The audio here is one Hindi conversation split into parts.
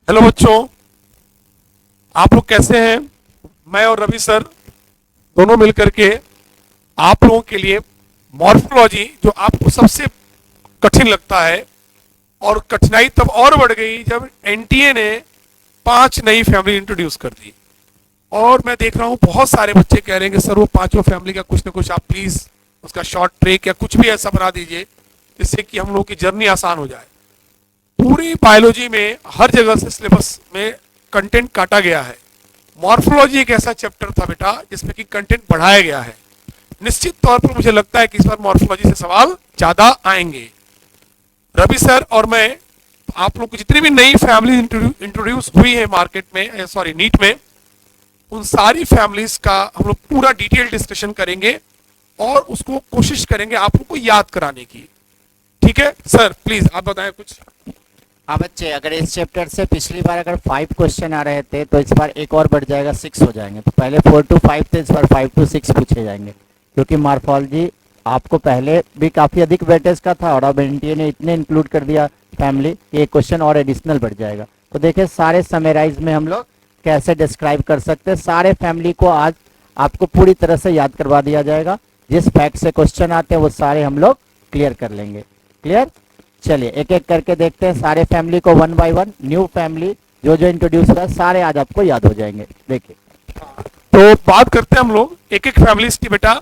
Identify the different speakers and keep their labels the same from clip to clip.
Speaker 1: हेलो बच्चों, आप लोग कैसे हैं? मैं और रवि सर दोनों मिलकर के आप लोगों के लिए मॉर्फोलॉजी, जो आपको सबसे कठिन लगता है, और कठिनाई तब और बढ़ गई जब एनटीए ने 5 नई फैमिली इंट्रोड्यूस कर दी। और मैं देख रहा हूं बहुत सारे बच्चे कह रहे हैं कि सर वो पांचों फैमिली का कुछ ना कुछ आप प्लीज उसका शॉर्ट ट्रेक या कुछ भी ऐसा बना दीजिए जिससे कि हम लोग की जर्नी आसान हो जाए। पूरी बायोलॉजी में हर जगह से सिलेबस में कंटेंट काटा गया है। मॉर्फोलॉजी एक ऐसा चैप्टर था बेटा जिसमें कि कंटेंट बढ़ाया गया है। निश्चित तौर पर मुझे लगता है कि इस बार मॉर्फोलॉजी से सवाल ज्यादा आएंगे। रवि सर और मैं आप लोग को जितनी भी नई फैमिली इंट्रोड्यूस हुई है मार्केट में, सॉरी नीट में, उन सारी फैमिलीज का हम लोग पूरा डिटेल डिस्कशन करेंगे और उसको कोशिश करेंगे आप लोग को याद कराने की। ठीक है सर, प्लीज आप बताएं कुछ।
Speaker 2: हाँ बच्चे, अगर इस चैप्टर से पिछली बार अगर 5 क्वेश्चन आ रहे थे तो इस बार एक और बढ़ जाएगा, 6 हो जाएंगे। तो पहले 4 to 5 थे, इस बार 5 to 6 पूछे जाएंगे, क्योंकि मॉर्फोलॉजी आपको पहले भी काफ़ी अधिक वेटेज का था और अब एनटीए ने इतने इंक्लूड कर दिया फैमिली कि एक क्वेश्चन और एडिशनल बढ़ जाएगा। तो देखिए सारे समराइज में हम लोग कैसे डिस्क्राइब कर सकते हैं। सारे फैमिली को आज आपको पूरी तरह से याद करवा दिया जाएगा। जिस फैक्ट से क्वेश्चन आते हैं वो सारे हम लोग क्लियर कर लेंगे। क्लियर? चलिए एक एक करके देखते हैं सारे फैमिली को, one by one. New family जो जो इंट्रोड्यूस हुआ सारे आज आपको याद हो जाएंगे। देखिए
Speaker 1: तो बात करते हैं हम लोग एक एक फैमिलीज की बेटा।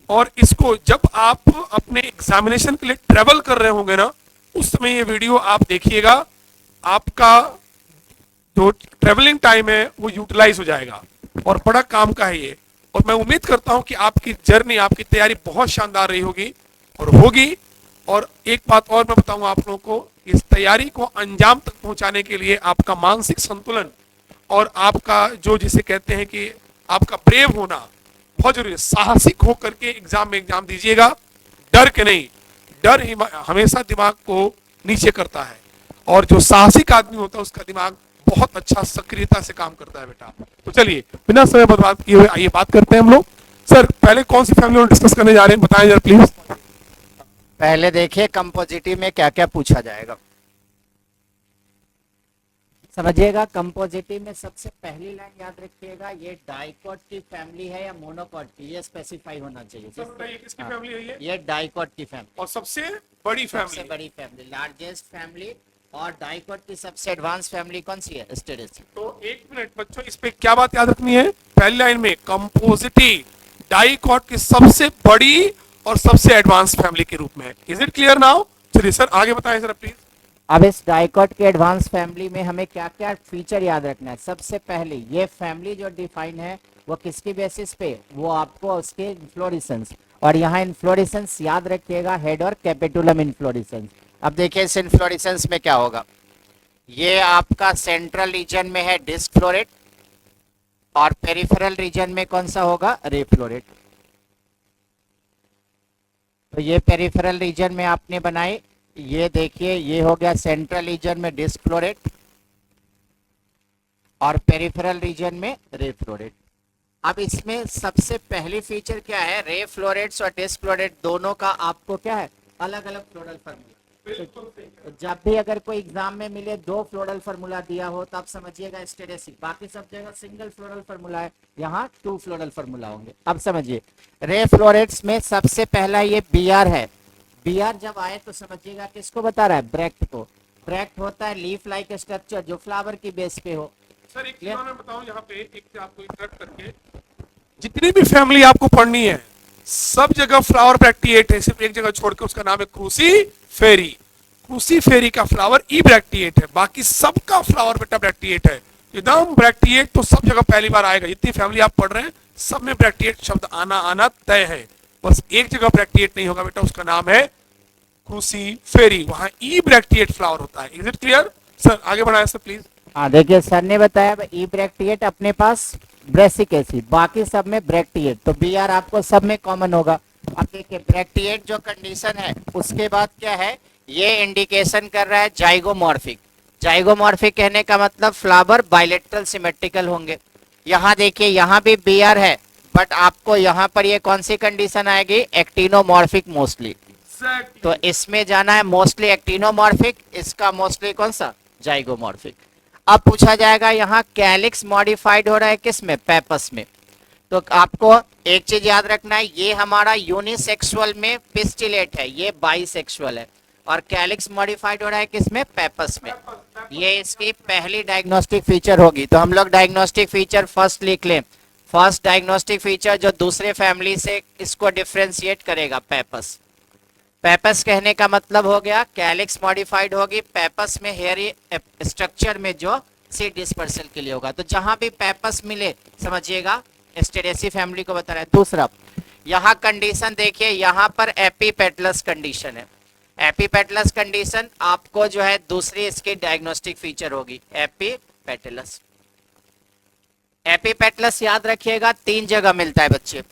Speaker 1: और इसको जब आप अपने एग्जामिनेशन के लिए ट्रेवल कर रहे होंगे ना, उस समय ये वीडियो आप देखिएगा। आपका जो ट्रेवलिंग टाइम है वो यूटिलाइज हो जाएगा और बड़ा काम का है ये। और मैं उम्मीद करता हूं कि आपकी जर्नी, आपकी तैयारी बहुत शानदार रही होगी और होगी। और एक बात और मैं बताऊंगा आप लोगों को, इस तैयारी को अंजाम तक पहुंचाने के लिए आपका मानसिक संतुलन और आपका जो जिसे कहते हैं कि आपका ब्रेव होना बहुत जरूरी है। साहसिक होकर के एग्जाम दीजिएगा, डर के नहीं। डर हमेशा दिमाग को नीचे करता है और जो साहसिक आदमी होता है उसका दिमाग बहुत अच्छा सक्रियता से काम करता है बेटा। तो चलिए बिना समय बर्बाद किए हुए आइए बात करते हैं हम लोग। सर पहले कौन सी फैमिली डिस्कस करने जा रहे हैं, बताएं जरा प्लीज।
Speaker 2: पहले देखिए कंपोजिटिव में क्या क्या पूछा जाएगा, समझिएगा। कंपोजिटिव में सबसे पहली लाइन याद रखिएगा, ये डाइकॉट की फैमिली है या मोनोकॉट की, ये स्पेसिफाई होना चाहिए।
Speaker 1: किसकी फैमिली है
Speaker 2: ये डाइकॉट की फैमिली
Speaker 1: और सबसे बड़ी
Speaker 2: सबसे बड़ी फैमिली, लार्जेस्ट फैमिली। और डाइकॉट की सबसे एडवांस फैमिली कौन सी है? एस्टेरेसी।
Speaker 1: तो एक मिनट बच्चों, इस पे क्या बात याद रखनी है? पहली लाइन में कंपोजिटी डाइकॉट की सबसे बड़ी और सबसे एडवांस फैमिली के रूप में। Is it clear now? चलिए सर आगे बताएं सर प्लीज।
Speaker 2: अब इस डाइकॉट के एडवांस फैमिली में हमें क्या क्या फीचर याद रखना है। सबसे पहले ये फैमिली जो डिफाइन है वो किसकी बेसिस पे? वो आपको उसके इन्फ्लोरेसेंस, और यहाँ इन्फ्लोरेसेंस याद रखिएगा, हेड और कैपिटुलम इन्फ्लोरेसेंस। अब देखिए इस इन्फ्लोरेसेंस में क्या होगा, ये आपका सेंट्रल रीजन में है डिस्क फ्लोरेट और पेरिफेरल रीजन में कौन सा होगा? रे फ्लोरेट। तो ये पेरिफेरल रीजन में आपने बनाई, ये देखिए ये हो गया सेंट्रल रीजन में डिस्क फ्लोरेट और पेरिफेरल रीजन में रे फ्लोरेट। अब इसमें सबसे पहली फीचर क्या है? रे फ्लोरेट्स और डिस्क फ्लोरेट दोनों का आपको क्या है? अलग अलग फ्लोरल फार्मूला। तो जब भी अगर कोई एग्जाम में मिले 2 फ्लोरल फार्मूला दिया हो तो आप समझिएगा एस्टेरेसी, बाकी सब जगह सिंगल फ्लोरल फार्मूला है, यहाँ 2 फ्लोरल फार्मूला होंगे। अब समझिए रे फ्लोरेट्स में सबसे पहला ये बीआर है। बीआर जब आए तो समझिएगा किसको बता रहा है? ब्रैक्ट को। ब्रैक्ट होता है लीफ लाइक स्ट्रक्चर जो फ्लावर की बेस पे हो।
Speaker 1: सर एक चीज मैं बताऊं यहाँ पे, एक आपको इंटरप्ट करके, जितनी भी फैमिली आपको पढ़नी है सब जगह फ्लावर ब्रैक्टिएट है, सिर्फ एक जगह छोड़ के उसका नाम है क्रूसी फेरी। क्रूसी फेरी का फ्लावर ई ब्रैक्टिएट है, बाकी सबका फ्लावर बेटा ब्रैक्टिएट है। एकदम ब्रैक्टिएट तो सब जगह पहली बार आएगा। जितनी फैमिली आप पढ़ रहे हैं सब में ब्रैक्टिएट शब्द आना आना तय है। बस एक जगह ब्रैक्टिएट नहीं होगा बेटा, उसका नाम है क्रूसी फेरी, वहां ई ब्रैक्टिएट फ्लावर होता है। Is it clear? सर आगे बढ़ाए सर प्लीज।
Speaker 2: हाँ देखिए सर ने बताया ई ब्रैक्टिएट अपने पास ब्रेसिक एसिड, बाकी सब में ब्रैक्टिएट, तो बी आर आपको सब में कॉमन होगा। अब देखिए ब्रैक्टिएट जो कंडीशन है उसके बाद क्या है, ये इंडिकेशन कर रहा है जाइगोमॉर्फिक। जाइगोमॉर्फिक कहने का मतलब फ्लावर बाइलेटरल सिमेट्रिकल होंगे। यहाँ देखिए यहाँ भी बी आर है, बट आपको यहाँ पर ये कौन सी कंडीशन आएगी? Actinomorphic mostly. तो इसमें जाना है मोस्टली एक्टिनोमॉर्फिक, इसका मोस्टली कौन सा? जाइगोमॉर्फिक। अब पूछा जाएगा यहाँ कैलिक्स मॉडिफाइड हो रहा है किस में, पेपस में। तो आपको एक चीज याद रखना है, ये हमारा यूनिसेक्सुअल में पिस्टिलेट है, ये बाइसेक्सुअल है, और कैलिक्स मॉडिफाइड हो रहा है किसमें, पेपस में। ये इसकी पहली डायग्नोस्टिक फीचर होगी। तो हम लोग डायग्नोस्टिक फीचर फर्स्ट लिख लें। फर्स्ट डायग्नोस्टिक फीचर जो दूसरे फैमिली से इसको डिफरेंशिएट करेगा, पेपस। पेपस कहने का मतलब हो गया कैलिक्स मॉडिफाइड होगी, पेपस में हेयरी स्ट्रक्चर में जो सीड डिस्पर्सल के लिए होगा। तो जहां भी पेपस मिले समझिएगा एस्टेरेसी फैमिली को बता रहा है। दूसरा यहाँ कंडीशन देखिए, यहाँ पर एपीपेटलस कंडीशन है। एपीपेटलस कंडीशन आपको जो है दूसरी इसकी डायग्नोस्टिक फीचर होगी, एपीपेटलस। एपीपेटलस याद रखिएगा 3 जगह मिलता है बच्चे।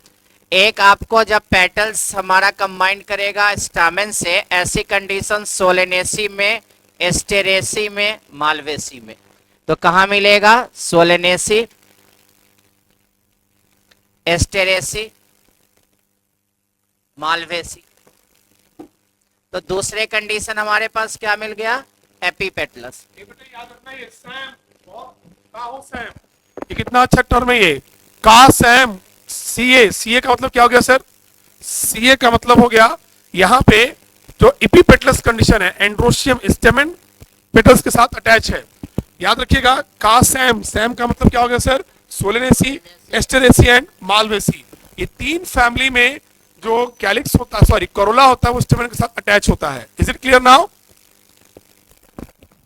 Speaker 2: एक आपको जब पेटल्स हमारा कंबाइंड करेगा स्टामेन से, ऐसी कंडीशन सोलेनेसी में, एस्टेरेसी में, मालवेसी में। तो कहाँ मिलेगा, सोलेनेसी, एस्टेरेसी, मालवेसी। तो दूसरे कंडीशन हमारे पास क्या मिल गया, एपीपेटलस।
Speaker 1: ये बेटा याद रखना, ये सैम और का हो सैम, ये कितना अच्छा टर्म है ये, का सैम। सीए, सीए का मतलब क्या हो गया सर, सीए का मतलब हो गया यहाँ पे जो एपीपेटलस कंडीशन है, एंड्रोशियम स्टेमन पेटल्स के साथ अटैच है। याद रखिएगा का सैम, सैम का मतलब क्या हो गया sir, Solanaceae, Asteraceae and Malvaceae. ये 3 फैमिली में जो कैलिक्स होता है, सॉरी कोरोला होता है, वो स्टेमन के साथ अटैच होता है। Is it clear now?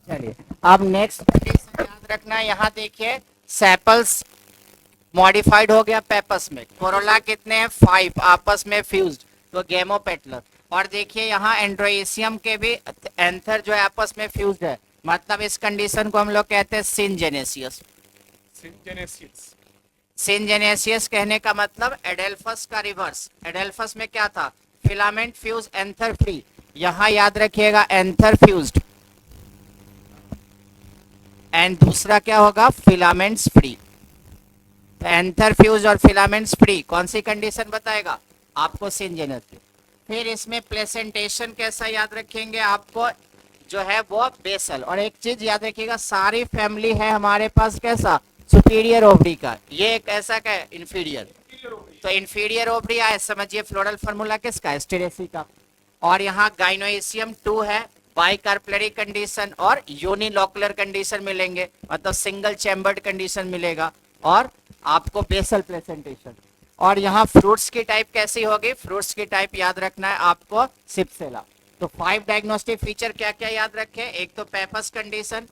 Speaker 2: चलिए अब नेक्स्ट कंडीशन याद रखना है। यहाँ देखिए सेपल्स मॉडिफाइड हो गया पेपस में, कोरोला कितने हैं 5 आपस में फ्यूज्ड, तो गेमोपेटलस। और देखिए यहाँ एंड्रोएसियम के भी एंथर जो है आपस में फ्यूज्ड है, मतलब इस कंडीशन को हम लोग कहते हैं सिनजेनेसियस। सिनजेनेसियस कहने का मतलब एडेल्फस का रिवर्स। एडेल्फस में क्या था, फिलामेंट फ्यूज एंथर फ्री, यहाँ याद रखिएगा एंथर फ्यूज्ड, एंड दूसरा क्या होगा, फिलामेंट्स फ्री। एंथर फ्यूज और फिलामेंट्स फ्री कौन सी कंडीशन बताएगा आपको, सिनजेनेसिस। फिर इसमें प्लेसेंटेशन कैसा याद रखेंगे आपको, जो है वो बेसल। और एक चीज याद रखिएगा, सारी फैमिली है हमारे पास कैसा, सुपीरियर ओवरी का, ये कैसा का है, इंफीरियर। तो इंफीरियर ओवरी आए, समझिए फ्लोरल फार्मूला किसका, एस्टेरेसी का। और यहाँ गाइनोएसियम 2 है, बाइकार्पलरी कंडीशन और यूनिलोकुलर कंडीशन मिलेंगे, मतलब सिंगल चैम्बर्ड कंडीशन मिलेगा, और आपको बेसल प्लेसेंटेशन। और यहाँ फ्रूट्स की टाइप कैसी होगी, फ्रूट्स की टाइप याद रखना है आपको, सिप्सेला। तो 5 डायग्नोस्टिक फीचर क्या क्या याद रखें, एक तो पेपस कंडीशन,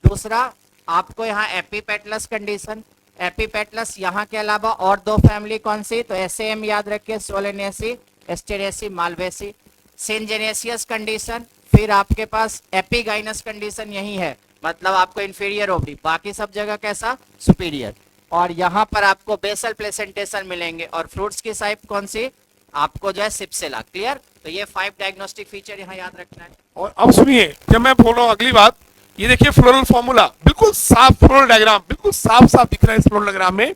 Speaker 2: दूसरा आपको यहाँ एपीपेटलस कंडीशन। एपीपेटलस यहाँ के अलावा और 2 फैमिली कौन सी, तो एसएम याद रखिए, सोलेनेसी, एस्टेरेसी, मालवेसी। सिनजेनेसियस कंडीशन, फिर आपके पास एपीगाइनस कंडीशन यही है, मतलब आपको इंफीरियर ओवरी, बाकी सब जगह कैसा, सुपीरियर। और यहाँ पर आपको बेसल प्लेसेंटेशन मिलेंगे, और फ्रूट्स की टाइप कौन सी, आपको जो है सिप्सेला। क्लियर? तो ये 5 डायग्नोस्टिक फीचर यहाँ याद रखना है।
Speaker 1: और अब सुनिए, जब मैं बोल रहा हूँ अगली बात, ये देखिए फ्लोरल फॉर्मूला बिल्कुल साफ, फ्लोरल डायग्राम बिल्कुल साफ साफ दिख रहा है इस फ्लोरल डायग्राम में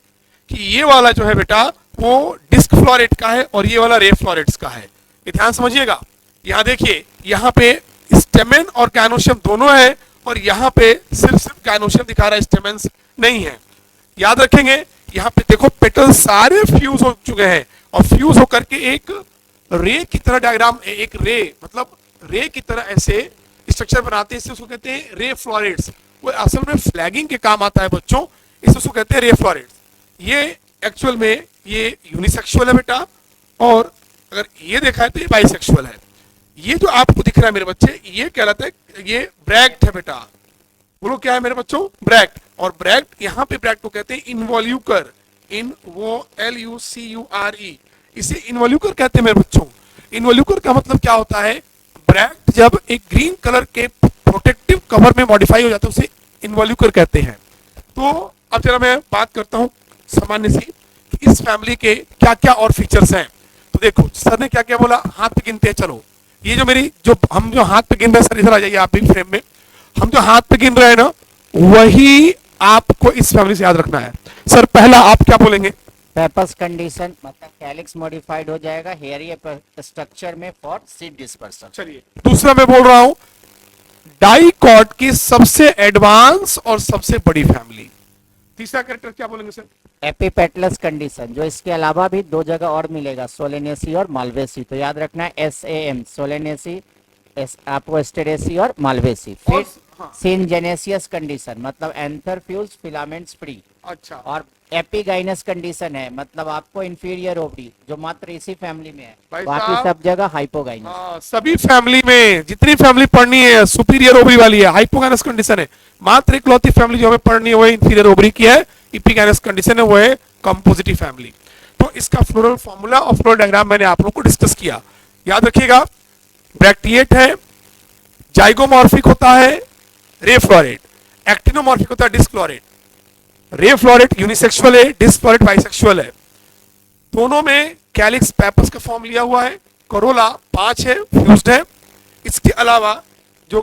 Speaker 1: कि ये वाला जो है बेटा वो डिस्क फ्लोरेट का है और ये वाला रे फ्लोरेट्स का है। ये ध्यान समझिएगा। यहाँ देखिए, यहाँ पे स्टेमेन और कैनोशियम दोनों है, और यहाँ पे सिर्फ कैनोशियम दिखा रहा है, स्टेमेन्स नहीं है। याद रखेंगे, यहाँ पे देखो पेटल सारे फ्यूज हो चुके हैं, और फ्यूज होकर के एक रे की तरह डायग्राम, एक रे मतलब रे की तरह ऐसे स्ट्रक्चर बनाते हैं, इससे उसको कहते हैं रे फ्लोरेट्स। वो असल में फ्लैगिंग के काम आता है बच्चों, इससे उसको कहते हैं रे फ्लोरेट्स। ये एक्चुअल में ये यूनिसेक्सुअल है बेटा, और अगर ये देखा है तो ये बाइसेक्सुअल है। ये जो आपको दिख रहा है मेरे बच्चे, ये कहलाता है, ये ब्रैक्ट है बेटा। बोलो क्या है मेरे बच्चों, ब्रैक्ट। और ब्रैक्ट, यहाँ पे ब्रैक्ट को कहते हैं इनवॉल्यूकर, INVOLUCURE, इसे इनवॉल्यूकर कहते हैं मेरे बच्चों। इनवॉल्यूकर का मतलब क्या होता है, ब्रैक्ट जब एक ग्रीन कलर के प्रोटेक्टिव कवर में मॉडिफाई हो जाता है उसे इनवॉल्यूकर कहते हैं। तो अब जरा मैं बात करता हूँ सामान्य सी कि इस फैमिली के क्या क्या और फीचर्स हैं। तो देखो सर ने क्या क्या बोला, हाथ पे गिनते हैं। चलो ये जो मेरी हम जो हाथ पे गिन रहे हैं, सर इधर आ जाइए आप भी फ्रेम में। हम जो हाथ पे गिन रहे हैं ना, वही आपको इस फैमिली से याद रखना है। सर पहला आप क्या बोलेंगे,
Speaker 2: पेपस कंडीशन, मतलब कैलिक्स मॉडिफाइड हो जाएगा हेयरी स्ट्रक्चर में फॉर सीड डिस्पर्सन।
Speaker 1: चलिए दूसरा मैं बोल रहा हूं डाइकॉट की सबसे एडवांस और सबसे बड़ी फैमिली। तीसरा कैरेक्टर क्या बोलेंगे सर?
Speaker 2: एपिपेटलस कंडीशन, जो इसके अलावा भी दो जगह और मिलेगा, सोलेनेसी और मालवेसी। तो याद रखना है SAM, सोलेनेसी, आपको एस्टेरेसी और मालवेसी। फिर
Speaker 1: और- हाँ।
Speaker 2: सिनजेनेसियस कंडीशन, मतलब एंथरफ्यूज फिलामेंट्स फ्री।
Speaker 1: अच्छा,
Speaker 2: और एपिगाइनस कंडीशन है, मतलब आपको इंफीरियर ओवरी, जो मात्र इसी फैमिली में है।
Speaker 1: भाई
Speaker 2: बाकी
Speaker 1: साहब,
Speaker 2: सब जगह हाइपोगाइनस।
Speaker 1: हाँ, सभी फैमिली में जितनी फैमिली पढ़नी है सुपीरियर ओवरी वाली है, हाइपोगाइनस कंडीशन है। मात्र इकलौती फैमिली जो हमें पढ़नी है वो इंफीरियर ओवरी की है, इपिगाइनस कंडीशन है, वो है कंपोजिटिव फैमिली। तो इसका फ्लोरल फॉर्मूला और फ्लोरल डायग्राम मैंने आप लोगों को डिस्कस किया, याद रखिएगा। ब्रैक्टिएट है, जाइगोमॉर्फिक होता है रे फ्लोरेट, एक्टिनोमॉर्फिक होता है डिस्क्लोरेट। रे फ्लोरेट यूनिसेक्सुअल है, डिस्क्लोरेट बाइसेक्सुअल है। दोनों में कैलिक्स पेपल्स का फॉर्म लिया हुआ है। करोला 5 है, फ्यूज्ड है। इसके अलावा जो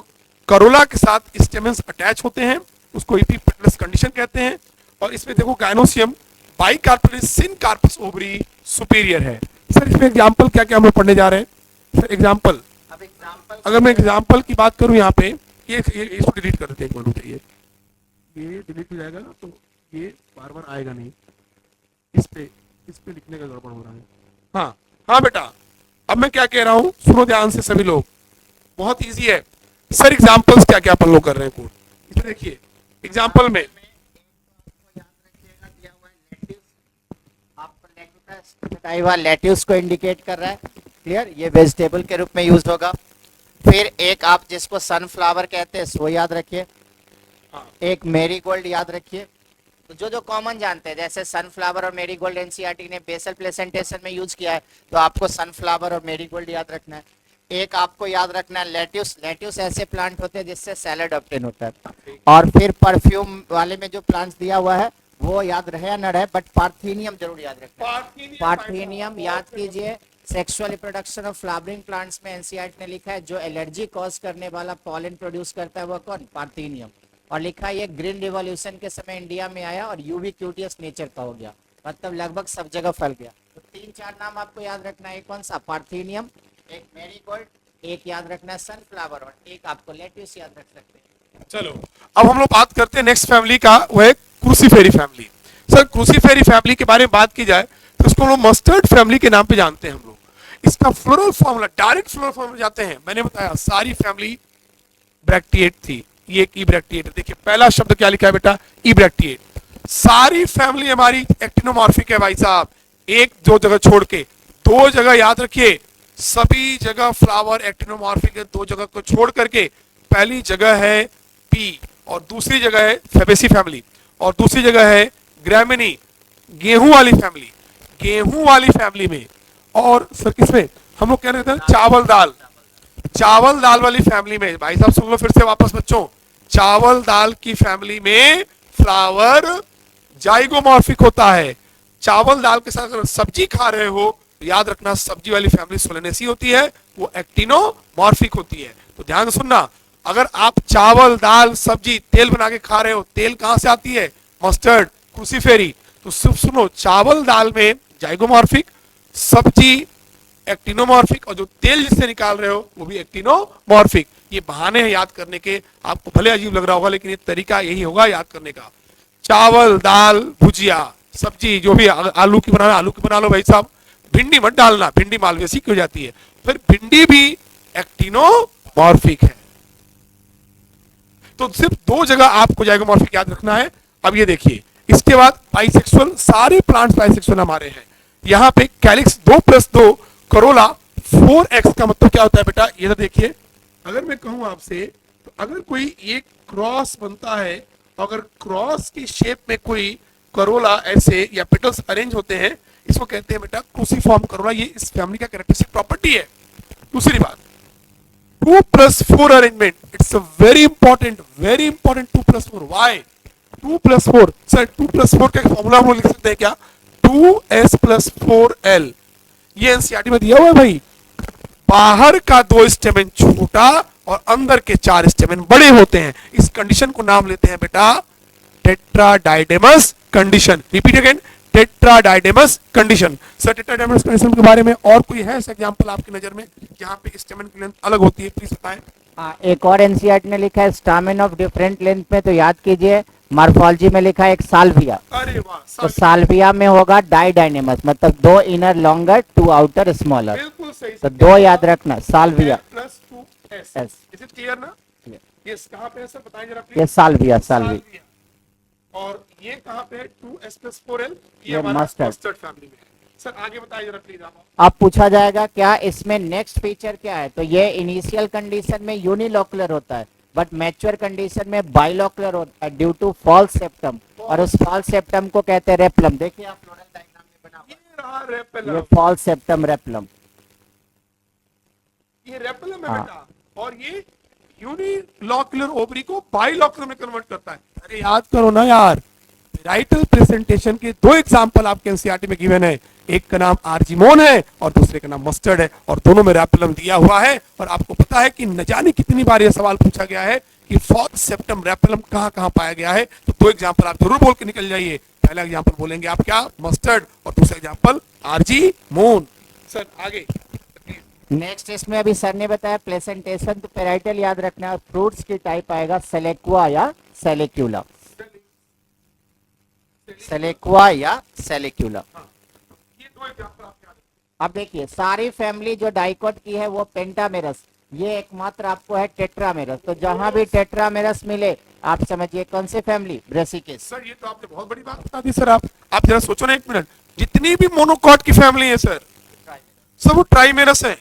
Speaker 1: करोला के साथ स्टेमेंस अटैच होते हैं उसको एपिपेटलस कंडीशन कहते हैं। और इसमें देखो गायनोसियम बाइकार्पेलिस सिनकार्पस ओवरी सुपीरियर है। सर इसमें एग्जांपल क्या क्या हम लोग पढ़ने जा रहे हैं? सर एग्जांपल,
Speaker 2: अब एग्जांपल,
Speaker 1: अगर मैं एग्जांपल की बात करूं यहाँ पे, ये इसको डिलीट कर देते हैं, एक बार उठाइए, ये डिलीट हो जाएगा ना तो ये बार बार आएगा नहीं, इस पे लिखने का गड़बड़ हो रहा है। हाँ हाँ बेटा, अब मैं क्या कह रहा हूँ सुनो ध्यान से सभी लोग, बहुत इजी है। सर एग्जांपल्स क्या क्या अपन लोग कर रहे हैं कोड, इसमें देखिए एग्जांपल में
Speaker 2: लेट्यूस को इंडिकेट कर रहा है, क्लियर, ये वेजिटेबल के रूप में यूज होगा। फिर एक आप जिसको सनफ्लावर कहते हैं वो याद रखिए, एक मेरीगोल्ड याद रखिए। तो जो कॉमन जानते हैं, जैसे सनफ्लावर और मेरीगोल्ड एनसीईआरटी ने बेसल प्लेसेंटेशन में यूज किया है, तो आपको सनफ्लावर और मेरीगोल्ड याद रखना है। एक आपको याद रखना है लेट्यूस, लेट्यूस ऐसे प्लांट होते हैं जिससे सैलड ऑब्टेन होता है। और फिर परफ्यूम वाले में जो प्लांट्स दिया हुआ है वो याद रहे या न रहे, बट पार्थेनियम जरूर याद रखना है। पार्थेनियम याद कीजिए, sexual reproduction of flowering plants में एनसीईआरटी ने लिखा है जो एलर्जी कॉज करने वाला पॉलन प्रोड्यूस करता है वो कौन? पार्थेनियम। और लिखा है ये ग्रीन रिवॉल्यूशन के समय इंडिया में आया और यूवी क्यूटियस नेचर का हो गया, मतलब लगभग सब जगह फैल गया। तो 3-4 नाम आपको याद रखना है, कौन सा? पार्थेनियम, एक मेरीगोल्ड, एक याद रखना है सनफ्लावर, और एक आपको लेट्यूस याद रख सकते हैं।
Speaker 1: चलो अब हम लोग बात करते हैं नेक्स्ट फैमिली का, वो है क्रूसीफेरी फैमिली। सर क्रूसीफेरी फैमिली के बारे में बात की जाए तो इसको हम लोग मस्टर्ड फैमिली के नाम पे जानते हैं हम लोग। इसका floral formula, direct floral formula जाते हैं, मैंने बताया सारी फैमिली ब्रैक्टिएट थी, ये एक इब्रैक्टिएट है। देखिए पहला शब्द क्या लिखा है बेटा? इब्रैक्टिएट। सारी फैमिली हमारी एक्टिनोमॉर्फिक है भाई साहब, एक दो जगह छोड़ के, दो जगह याद रखिए, सभी जगह फ्लावर एक्टिनोमॉर्फिक है, दो जगह को छोड़ करके। पहली जगह है पी और दूसरी जगह है फेबेसी फैमिली और दूसरी जगह है ग्रैमिनी, गेहूं वाली फैमिली। गेहूं वाली फैमिली में और सर किसमें हम लोग कह रहे थे? चावल दाल, चावल दाल वाली फैमिली में। भाई साहब सुन लो फिर से वापस बच्चों, चावल दाल की फैमिली में फ्लावर जाइगोमॉर्फिक होता है। चावल दाल के साथ अगर सब्जी खा रहे हो तो याद रखना सब्जी वाली फैमिली सोलेनेसी होती है, वो एक्टिनोमॉर्फिक होती है। तो ध्यान सुनना, अगर आप चावल दाल सब्जी तेल बना के खा रहे हो, तेल कहां से आती है? मस्टर्ड, क्रूसीफेरी। तो सिर्फ सुनो, चावल दाल में जाइगोमॉर्फिक, सब्जी एक्टिनोमॉर्फिक, और जो तेल जिससे निकाल रहे हो वो भी एक्टिनोमॉर्फिक। ये बहाने हैं याद करने के, आपको भले अजीब लग रहा होगा लेकिन ये तरीका यही होगा याद करने का। चावल दाल भुजिया सब्जी जो भी, आलू की बनाना आलू की बना लो भाई साहब, भिंडी मत डालना, भिंडी मालवेसी की हो जाती है। फिर भिंडी भी एक्टिनोमॉर्फिक है। तो सिर्फ दो जगह आपको जाइगोमॉर्फिक याद रखना है। अब ये देखिए, इसके बाद बाइसेक्सुअल, सारे प्लांट्स बाइसेक्सुअल हमारे हैं। यहाँ पे कैलिक्स 2+2, करोला 4x का मतलब क्या होता है बेटा? ये तो देखिए, अगर मैं कहूं आपसे तो अगर कोई एक क्रॉस बनता है, अगर क्रॉस की शेप में कोई करोला ऐसे या पेटल्स अरेंज होते हैं, इसको कहते हैं बेटा क्रूसीफॉर्म करोला। ये इस फैमिली का कैरेक्टरिस्टिक प्रॉपर्टी है। दूसरी बात, 2+4 arrangement, it's a very important 2+4। Why 2+4? Sir 2+4 का फॉर्मूला हम लोग लिख सकते हैं क्या? 2s+4l। ये एनसीईआरटी में दिया हुआ है भाई। बाहर का 2 स्टेमेन छोटा और अंदर के 4 स्टेमेन बड़े होते हैं। इस कंडीशन को नाम लेते हैं बेटा tetradidymous condition. Repeat again, tetradidymous condition. Sir tetradidymous condition के बारे में और कोई है ऐसा एग्जांपल आपकी नजर में जहां पे स्टेमेन की लेंथ अलग होती है? प्लीज बताएं।
Speaker 2: एक और एनसीईआरटी ने लिखा है स्टामेन ऑफ डिफरेंट लेंथ में, तो याद कीजिए मॉर्फोलॉजी में लिखा है एक साल्विया,
Speaker 1: अरे वाह,
Speaker 2: तो साल्विया में होगा डाइडाइनेमस, मतलब दो inner longer two outer smaller,
Speaker 1: बिल्कुल सही।
Speaker 2: तो दो याद रखना salvia.
Speaker 1: Plus 2s,
Speaker 2: Yes.
Speaker 1: Is it clear ना?
Speaker 2: Yeah.
Speaker 1: ये कहाँ पे है सर, बताएं जरा
Speaker 2: ये
Speaker 1: प्लीज।
Speaker 2: Salvia Salvia.
Speaker 1: साल्विया। और ये कहाँ पे है? 2s+4l,
Speaker 2: ये
Speaker 1: हमारा
Speaker 2: mustard।
Speaker 1: मस्टर्ड फैमिली में है। सर आगे बताइए जरा प्लीज आप।
Speaker 2: अब पूछा जाएगा क्या इसमें नेक्स्ट फीचर क्या है, तो ये इनिशियल कंडीशन में यूनिलोकुलर होता है, बट मैच्योर कंडीशन में बाइलोकुलर होता है ड्यू टू फॉल्स सेप्टम, और उस फॉल्स सेप्टम को कहते हैं रेप्लम। देखिए आप फ्लोरल डायग्राम में बना हुआ
Speaker 1: ये रहा
Speaker 2: है,
Speaker 1: रेपेलम,
Speaker 2: ये फॉल्स सेप्टम रेप्लम।
Speaker 1: ये रेपेलम है
Speaker 2: हाँ।
Speaker 1: बेटा, और ये यूनिलॉकुलर ओवरी को बाइलॉकुलर में कन्वर्ट करता है। अरे याद करो ना यार, पेराइटल प्रेजेंटेशन के दो एग्जांपल आपके एनसीईआरटी में गिवन है, एक का नाम आर्जिमोन है और दूसरे का नाम मस्टर्ड है, और दोनों में रेपेलम दिया हुआ है। और आपको पता है कि न जाने कितनी बार यह सवाल पूछा गया है कि फॉल्स सेप्टम रेपेलम कहां कहां पाया गया है, तो दो एग्जांपल आप जरूर बोल के निकल जाइए। पहला एग्जांपल बोलेंगे आप क्या, मस्टर्ड, और दूसरा एग्जांपल आर्जिमोन। सर आगे।
Speaker 2: नेक्स्ट इसमें अभी सर ने बताया प्लेसेंटेशन, तो पेराइटल याद रखना, फ्रूट्स की टाइप आएगा सेलेक्वा या सेलेक्यूला, सेलेक्वा या सेलेक्यूला।
Speaker 1: ये दो एग्जांपल आप याद रखिए।
Speaker 2: अब देखिए सारी फैमिली जो डाइकोट की है वो पेंटामेरस, ये एकमात्र आपको है टेट्रामेरस, तो जहां भी टेट्रामेरस मिले आप समझिए कौन सी फैमिली, ब्रेसिकेस।
Speaker 1: सर ये तो आपने बहुत बड़ी बात बता दी सर। आप जरा सोचो ना एक मिनट, जितनी भी मोनोकॉट की फैमिली है सर, सब वो ट्राइमेरस है,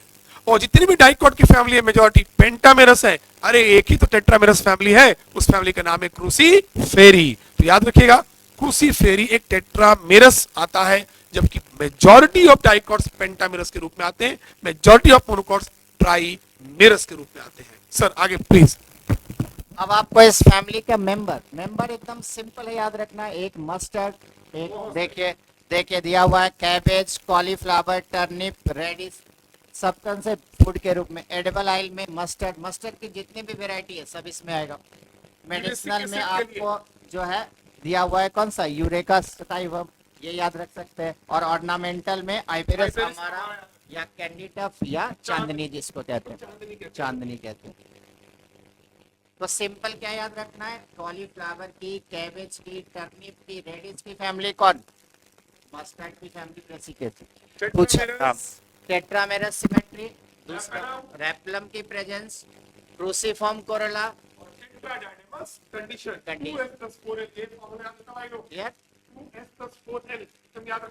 Speaker 1: और जितनी भी डाइकॉट की फैमिली है मेजॉरिटी पेंटामेरस है। अरे एक ही तो टेट्रामेरस फैमिली है, उस फैमिली का नाम है क्रूसीफेरी। तो याद रखिएगा क्रूसीफेरी एक टेट्रामेरस आता है, जबकि मेजॉरिटी ऑफ डाइकॉट्स पेंटामेरस के रूप में आते हैं, मेजॉरिटी ऑफ मोनोकॉट्स ट्राइमेरस के रूप में आते हैं। सर आगे प्लीज।
Speaker 2: अब आपको इस फैमिली का मेंबर एकदम सिंपल है, याद रखना, एक मस्टर्ड, एक देखिए दिया हुआ है कैबेज, कॉलीफ्लावर, टर्निप, रेडिश, सब कौन से फूड के रूप में, एडिबल ऑयल में मस्टर्ड की जितनी भी वैरायटी है सब इसमें आएगा। मेडिसिनल में आपको जो है दिया हुआ है कौन सा, यूरेका सटाइवम, ये याद रख सकते हैं, और ऑर्नामेंटल में आइपेरस हमारा या कैंडीटफ या चांदनी जिसको कहते हैं, चांदनी कहते हैं। तो सिंपल क्या याद रखना है, कॉलीफ्लावर की, कैबेज की, टर्निप की, रेडिश की फैमिली कौन, मस्टर्ड की फैमिली ब्रेसिकेस। कुछ टेट्रामेरस सिमेट्री, दूसरा रेप्लम की प्रेजेंस, क्रूसीफॉर्म कोरोला,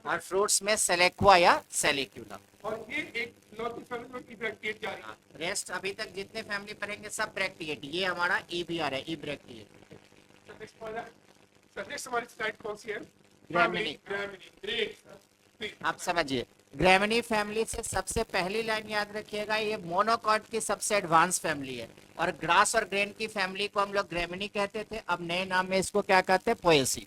Speaker 2: और फ्रूट्स में सेलेक्वा या सेलेक्यूला।
Speaker 1: और ये एक लॉजिक फैमिली में ब्रैकेट जा रही है।
Speaker 2: रेस्ट अभी तक जितने फैमिली पढ़ेंगे सब ब्रैकेट, ये हमारा ईबीआर है, ई ब्रैकेट।
Speaker 1: नेक्स्ट हमारी स्लाइड कौन सी है?
Speaker 2: ग्रैमिनी।
Speaker 1: ग्रेट।
Speaker 2: आप समझिए ग्रैमिनी फैमिली से सबसे पहली लाइन याद रखिएगा, ये मोनोकॉट की सबसे एडवांस फैमिली है, और ग्रास और ग्रेन की फैमिली को हम लोग ग्रैमिनी कहते थे, अब नए नाम में इसको क्या कहते हैं, पोएसी।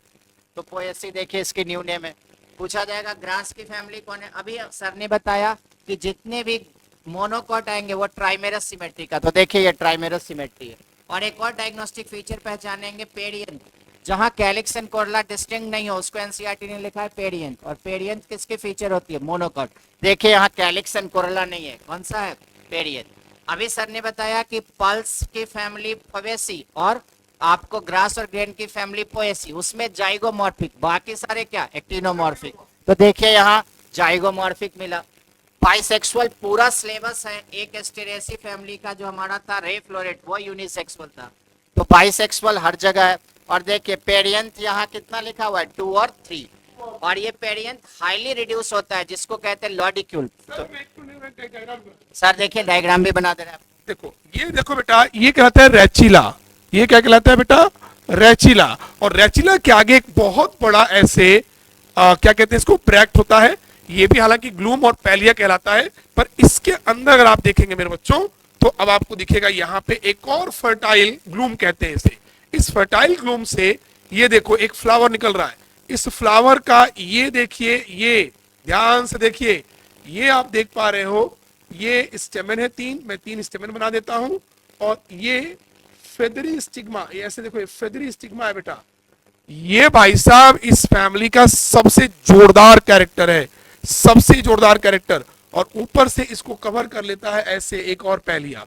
Speaker 2: तो पोएसी देखिए इसकी न्यू नेम है। पूछा जाएगा ग्रास की फैमिली कौन है, अभी सर ने बताया कि जितने भी मोनोकॉट आएंगे वो ट्राइमेरस सिमेट्री का, तो देखिए ये ट्राइमेरस सिमेट्री है। और एक और डायग्नोस्टिक फीचर पहचानेंगे पेडियंथ, जहां कैलिक्स एंड कोरला डिस्टिंक्ट नहीं हो उसको एनसीईआरटी ने लिखा है पेडियंथ, और पेडियंथ किसकी फीचर होती है, मोनोकॉट। देखिए यहाँ कैलिक्स एंड कोरला नहीं है, कौन सा है, पेडियंथ। अभी सर ने बताया कि पल्स की फैमिली पवेसी, और आपको ग्रास और ग्रेन की फैमिली पोएसी, उसमें जाइगोमॉर्फिक, बाकी सारे क्या एक्टिनोमॉर्फिक। तो देखिए यहाँ जाइगोमॉर्फिक मिला। बाइसेक्सुअल पूरा सिलेबस है, एक एस्टेरेसी फैमिली का जो हमारा था रे फ्लोरेट वो यूनिसेक्सुअल था, तो बाइसेक्सुअल हर जगह है। और देखिए पेरियंथ यहाँ कितना लिखा हुआ है, 2 और 3, और ये पेरियंथ हाईली रिड्यूस होता है जिसको कहते हैं लॉडिक्यूल। तो सर देखिए डायग्राम भी बना दे रहे हैं।
Speaker 1: देखो ये देखो बेटा, ये कहलाता है रेचिला। ये क्या कहलाता है बेटा, रेचिला। और रेचिला के आगे एक बहुत बड़ा ऐसे क्या कहते हैं इसको, ब्रैक्ट होता है। ये भी हालांकि ग्लूम और पैलिया कहलाता है, पर इसके अंदर अगर आप देखेंगे मेरे बच्चों, तो अब आपको दिखेगा यहाँ पे एक और फर्टाइल ग्लूम कहते हैं इसे। इस फर्टाइल ग्लूम से ये देखो एक फ्लावर निकल रहा है। इस फ्लावर का ये देखिए, ये ध्यान से देखिए, ये आप देख पा रहे हो, ये स्टेमन है 3, मैं 3 स्टेमन बना देता हूं, और ये फेदरी स्टिग्मा, ये ऐसे देखो, ये फेदरी स्टिग्मा है बेटा। ये भाई साहब इस फैमिली का सबसे जोरदार कैरेक्टर है, सबसे जोरदार कैरेक्टर। और ऊपर से इसको कवर कर लेता है ऐसे एक और पैलिया।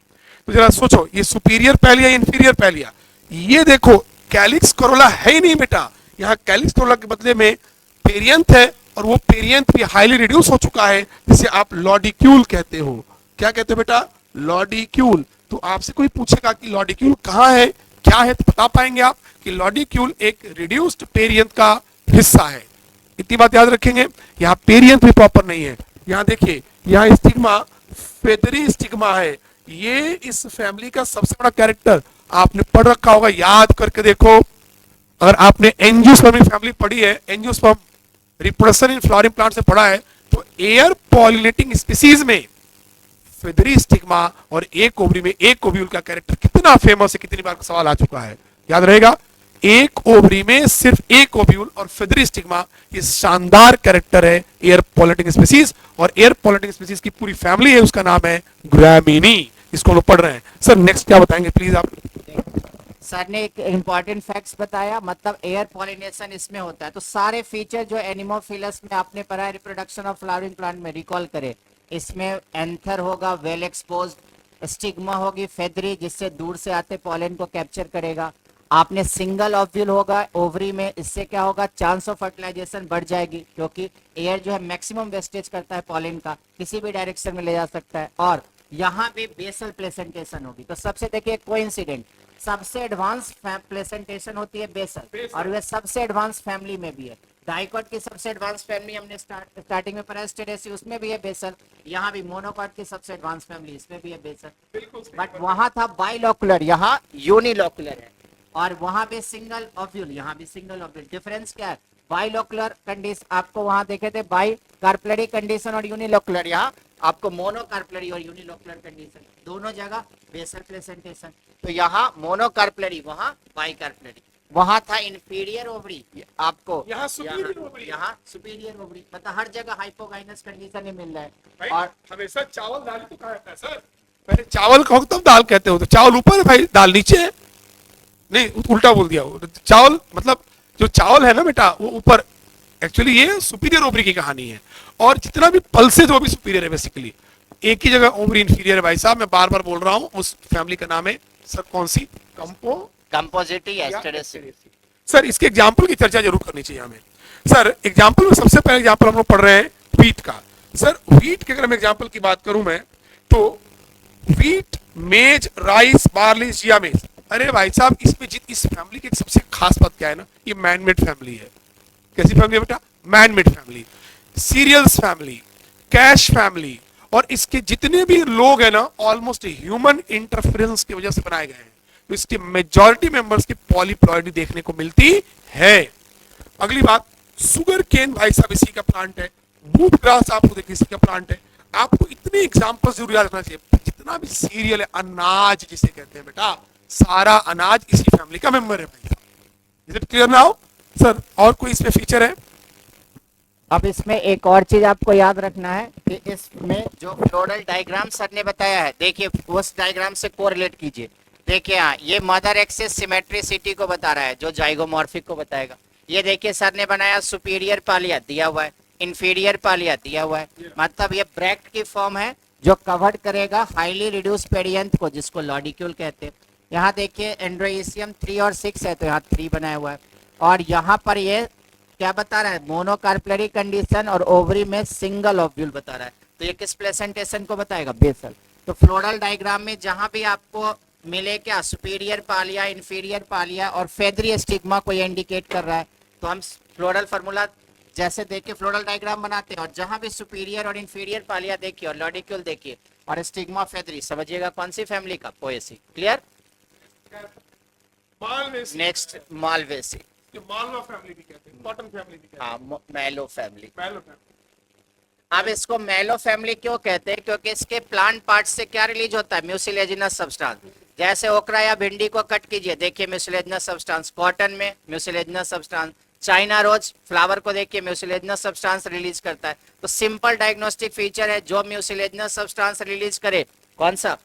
Speaker 1: तो जरा सोचो, ये सुपीरियर पैलिया इंफीरियर पैलिया, ये देखो कैलिक्स कोरोला है ही नहीं बेटा, यहाँ कैलिक्स कोरोला के बदले में पेरियंथ है, और वो पेरियंथ भी हाईली रिड्यूस हो चुका है, जिसे आप लॉडिक्यूल कहते हो। क्या कहते हो बेटा? लॉडिक्यूल। तो आपसे कोई पूछेगा कि लॉडिक्यूल कहाँ है, क्या है, तो बता पाएंगे आप कि लॉडिक्यूल एक रिड्यूस्ड पेरियंथ का हिस्सा है। इतनी बात याद रखेंगे। यहाँ पेरियंथ भी प्रॉपर नहीं है। यहाँ देखिए, यहाँ स्टिग्मा फेदरी स्टिग्मा है। ये इस फैमिली का सबसे बड़ा कैरेक्टर आपने पढ़ रखा होगा, याद करके देखो। अगर आपने एंजियोस्पर्म फैमिली पढ़ी है, angiosperm reproduction in flowering plant से पढ़ा है, तो एयर पॉलिनेटिंग स्पीसीज में फेदरी स्टिग्मा और एक ओवरी में एक ओव्यूल का कैरेक्टर कितना फेमस है, कितनी बार सवाल आ चुका है, याद रहेगा। एक ओवरी में सिर्फ एक ओव्यूल और फेदरी स्टिग्मा, ये शानदार कैरेक्टर है एयर पॉलिनेटिंग स्पीसीज, और एयर पॉलिनेटिंग स्पीसीज की पूरी फैमिली है, उसका नाम है ग्रामीनी। इसको हम लोग पढ़ रहे हैं। सर नेक्स्ट क्या बताएंगे प्लीज आप?
Speaker 2: सर ने एक इम्पॉर्टेंट फैक्ट्स बताया, मतलब एयर पॉलिनेशन इसमें होता है। तो सारे फीचर जो एनिमोफिलस में आपने पढ़ा है रिप्रोडक्शन ऑफ फ्लावरिंग प्लांट में, रिकॉल करें। इसमें एंथर होगा वेल एक्सपोज्ड, स्टिग्मा होगी फेदरी जिससे दूर से आते पॉलन को कैप्चर करेगा। आपने सिंगल ओव्यूल होगा ओवरी में, इससे क्या होगा, चांस ऑफ फर्टिलाइजेशन बढ़ जाएगी, क्योंकि एयर जो है मैक्सिमम वेस्टेज करता है पॉलन का, किसी भी डायरेक्शन में ले जा सकता है। और यहाँ पे बेसल प्लेसेंटेशन होगी। तो सबसे देखिए कोइंसिडेंट, सबसे एडवांस प्लेसेंटेशन होती है बेसल, और वे सबसे एडवांस फैमिली में भी है। डाइकॉट की सबसे एडवांस फैमिली हमने स्टार्टिंग में पढ़ा स्टेरेसी, उसमें भी है बेसल। यहाँ भी मोनोकॉट की सबसे एडवांस फैमिली, इसमें भी है बेसल। बट वहां था बाइलॉकुलर, यहाँ यूनिलॉकुलर है, और वहां पे सिंगल ओव्यूल, यहाँ भी सिंगल ओव्यूल। डिफरेंस क्या है? बाइलॉकुलर कंडीशन आपको वहां देखे थे बाई कार्पलरी कंडीशन, और यूनिलॉकुलर यहाँ आपको मोनोकार्पलरी और यूनिलॉकुलर कंडीशन, दोनों जगह बेसल प्लेसेंटेशन। तो यहाँ मोनोकार्पलरी, वहाँ बाइकार्पलरी। वहां था इंफीरियर ओवरी, आपको
Speaker 1: यहाँ सुपीरियर ओवरी,
Speaker 2: यहाँ सुपीरियर ओवरी। मतलब हर जगह हाइपोगाइनस कंडीशन ही मिल रहा है।
Speaker 1: और हमेशा चावल दाल ही तो कहा जाता है सर। पहले चावल खाओ तब दाल कहते हो, तो चावल ऊपर है भाई, दाल नीचे है। नहीं, उल्टा बोल दिया। चावल मतलब जो चावल है ना बेटा, वो ऊपर। एक्चुअली ये सुपीरियर ओवरी की कहानी है, और जितना भी पल्सेज वो भी सुपीरियर है बेसिकली। एक ही जगह ओवरी इंफीरियर है भाई साहब, मैं बार बार बोल रहा हूँ। उस फैमिली का नाम है सर कौन सी?
Speaker 2: Compositae Asteraceae.
Speaker 1: सर इसके एग्जाम्पल की चर्चा जरूर करनी चाहिए हमें। सर एग्जाम्पल में सबसे पहले एग्जाम्पल हम लोग पढ़ रहे हैं व्हीट का। सर व्हीट के अगर मैं एग्जाम्पल की बात करूं मैं, तो व्हीट, मेज, राइस, बार्ली, चिया मेज। अरे भाई साहब, इसमें इस फैमिली की सबसे खास बात क्या है ना, ये मैनमेड फैमिली है। कैसी फैमिली है बेटा? Manmade family. Serials family, cash family, और इसके जितने भी लोग हैं ना, ऑलमोस्ट ह्यूमन इंटरफेरेंस की वजह से बनाए गए हैं। तो इसके मेजॉरिटी मेंबर्स की पॉलीप्लॉइडी देखने को मिलती है। अगली बात, सुगर केन भाई साहब इसी का प्लांट है। बूट ग्रास आपको देखिए इसी का प्लांट है। आपको इतने एग्जाम्पल जरूर याद रखना चाहिए। जितना भी सीरियल है, अनाज जिसे कहते हैं बेटा, सारा अनाज इसी फैमिली का मेंबर है भाई। Is it clear now sir? और कोई इसमें फीचर है?
Speaker 2: अब इसमें एक और चीज आपको याद रखना है कि इसमें जो फ्लोरल डायग्राम सर ने बताया है, देखिए उस डायग्राम से कोरिलेट कीजिए। देखिए हाँ, ये मदर एक्सिस सिमेट्रिसिटी को बता रहा है, जो जाइगोमॉर्फिक को बताएगा। ये देखिए सर ने बनाया सुपीरियर पालिया दिया हुआ है, इंफीरियर पालिया दिया हुआ है, मतलब ये ब्रैक्ट की फॉर्म है जो कवर्ड करेगा हाईली रिड्यूस पेरियंथ को, जिसको लॉडिक्यूल कहते हैं। यहाँ देखिए एंड्रोइसियम 3 और 6 है, तो यहाँ 3 बनाया हुआ है। और यहाँ पर ये क्या बता रहा है? मोनोकार्पलरी कंडीशन, और ओवरी में सिंगल ओव्यूल बता रहा है। तो ये किस प्लेसेंटेशन को बताएगा? बेसल। तो फ्लोरल डायग्राम में जहां भी आपको मिले क्या, सुपीरियर पालिया, इंफीरियर पालिया और फेदरी स्टिग्मा को ये इंडिकेट कर रहा है, तो हम फ्लोरल फार्मूला जैसे देखिए फ्लोरल डायग्राम बनाते हैं, और जहां भी सुपीरियर और इंफीरियर पालिया देखिए और लॉडिक्यूल देखिए और स्टिग्मा फेदरी, समझिएगा कौन सी फैमिली का? Poaceae. Clear? Next Malvaceae,
Speaker 1: Malwa family भी कहते हैं, कॉटन फैमिली भी कहते हैं।
Speaker 2: हाँ, मैलो फैमिली।
Speaker 1: मैलो फैमिली।
Speaker 2: अब इसको मैलो फैमिली क्यों कहते हैं? क्योंकि इसके प्लांट पार्ट से क्या रिलीज होता है? Mucilaginous substance. जैसे ओकरा या भिंडी को कट कीजिए, देखिए म्यूसिलेजिनस सब्सटेंस। कॉटन में mucilaginous substance. China rose flower को देखिए म्यूसिलेजिनस सब्सटेंस रिलीज करता है। तो सिंपल डायग्नोस्टिक फीचर है जो म्यूसिलेजिनस सब्सटेंस रिलीज करे, कौन सा?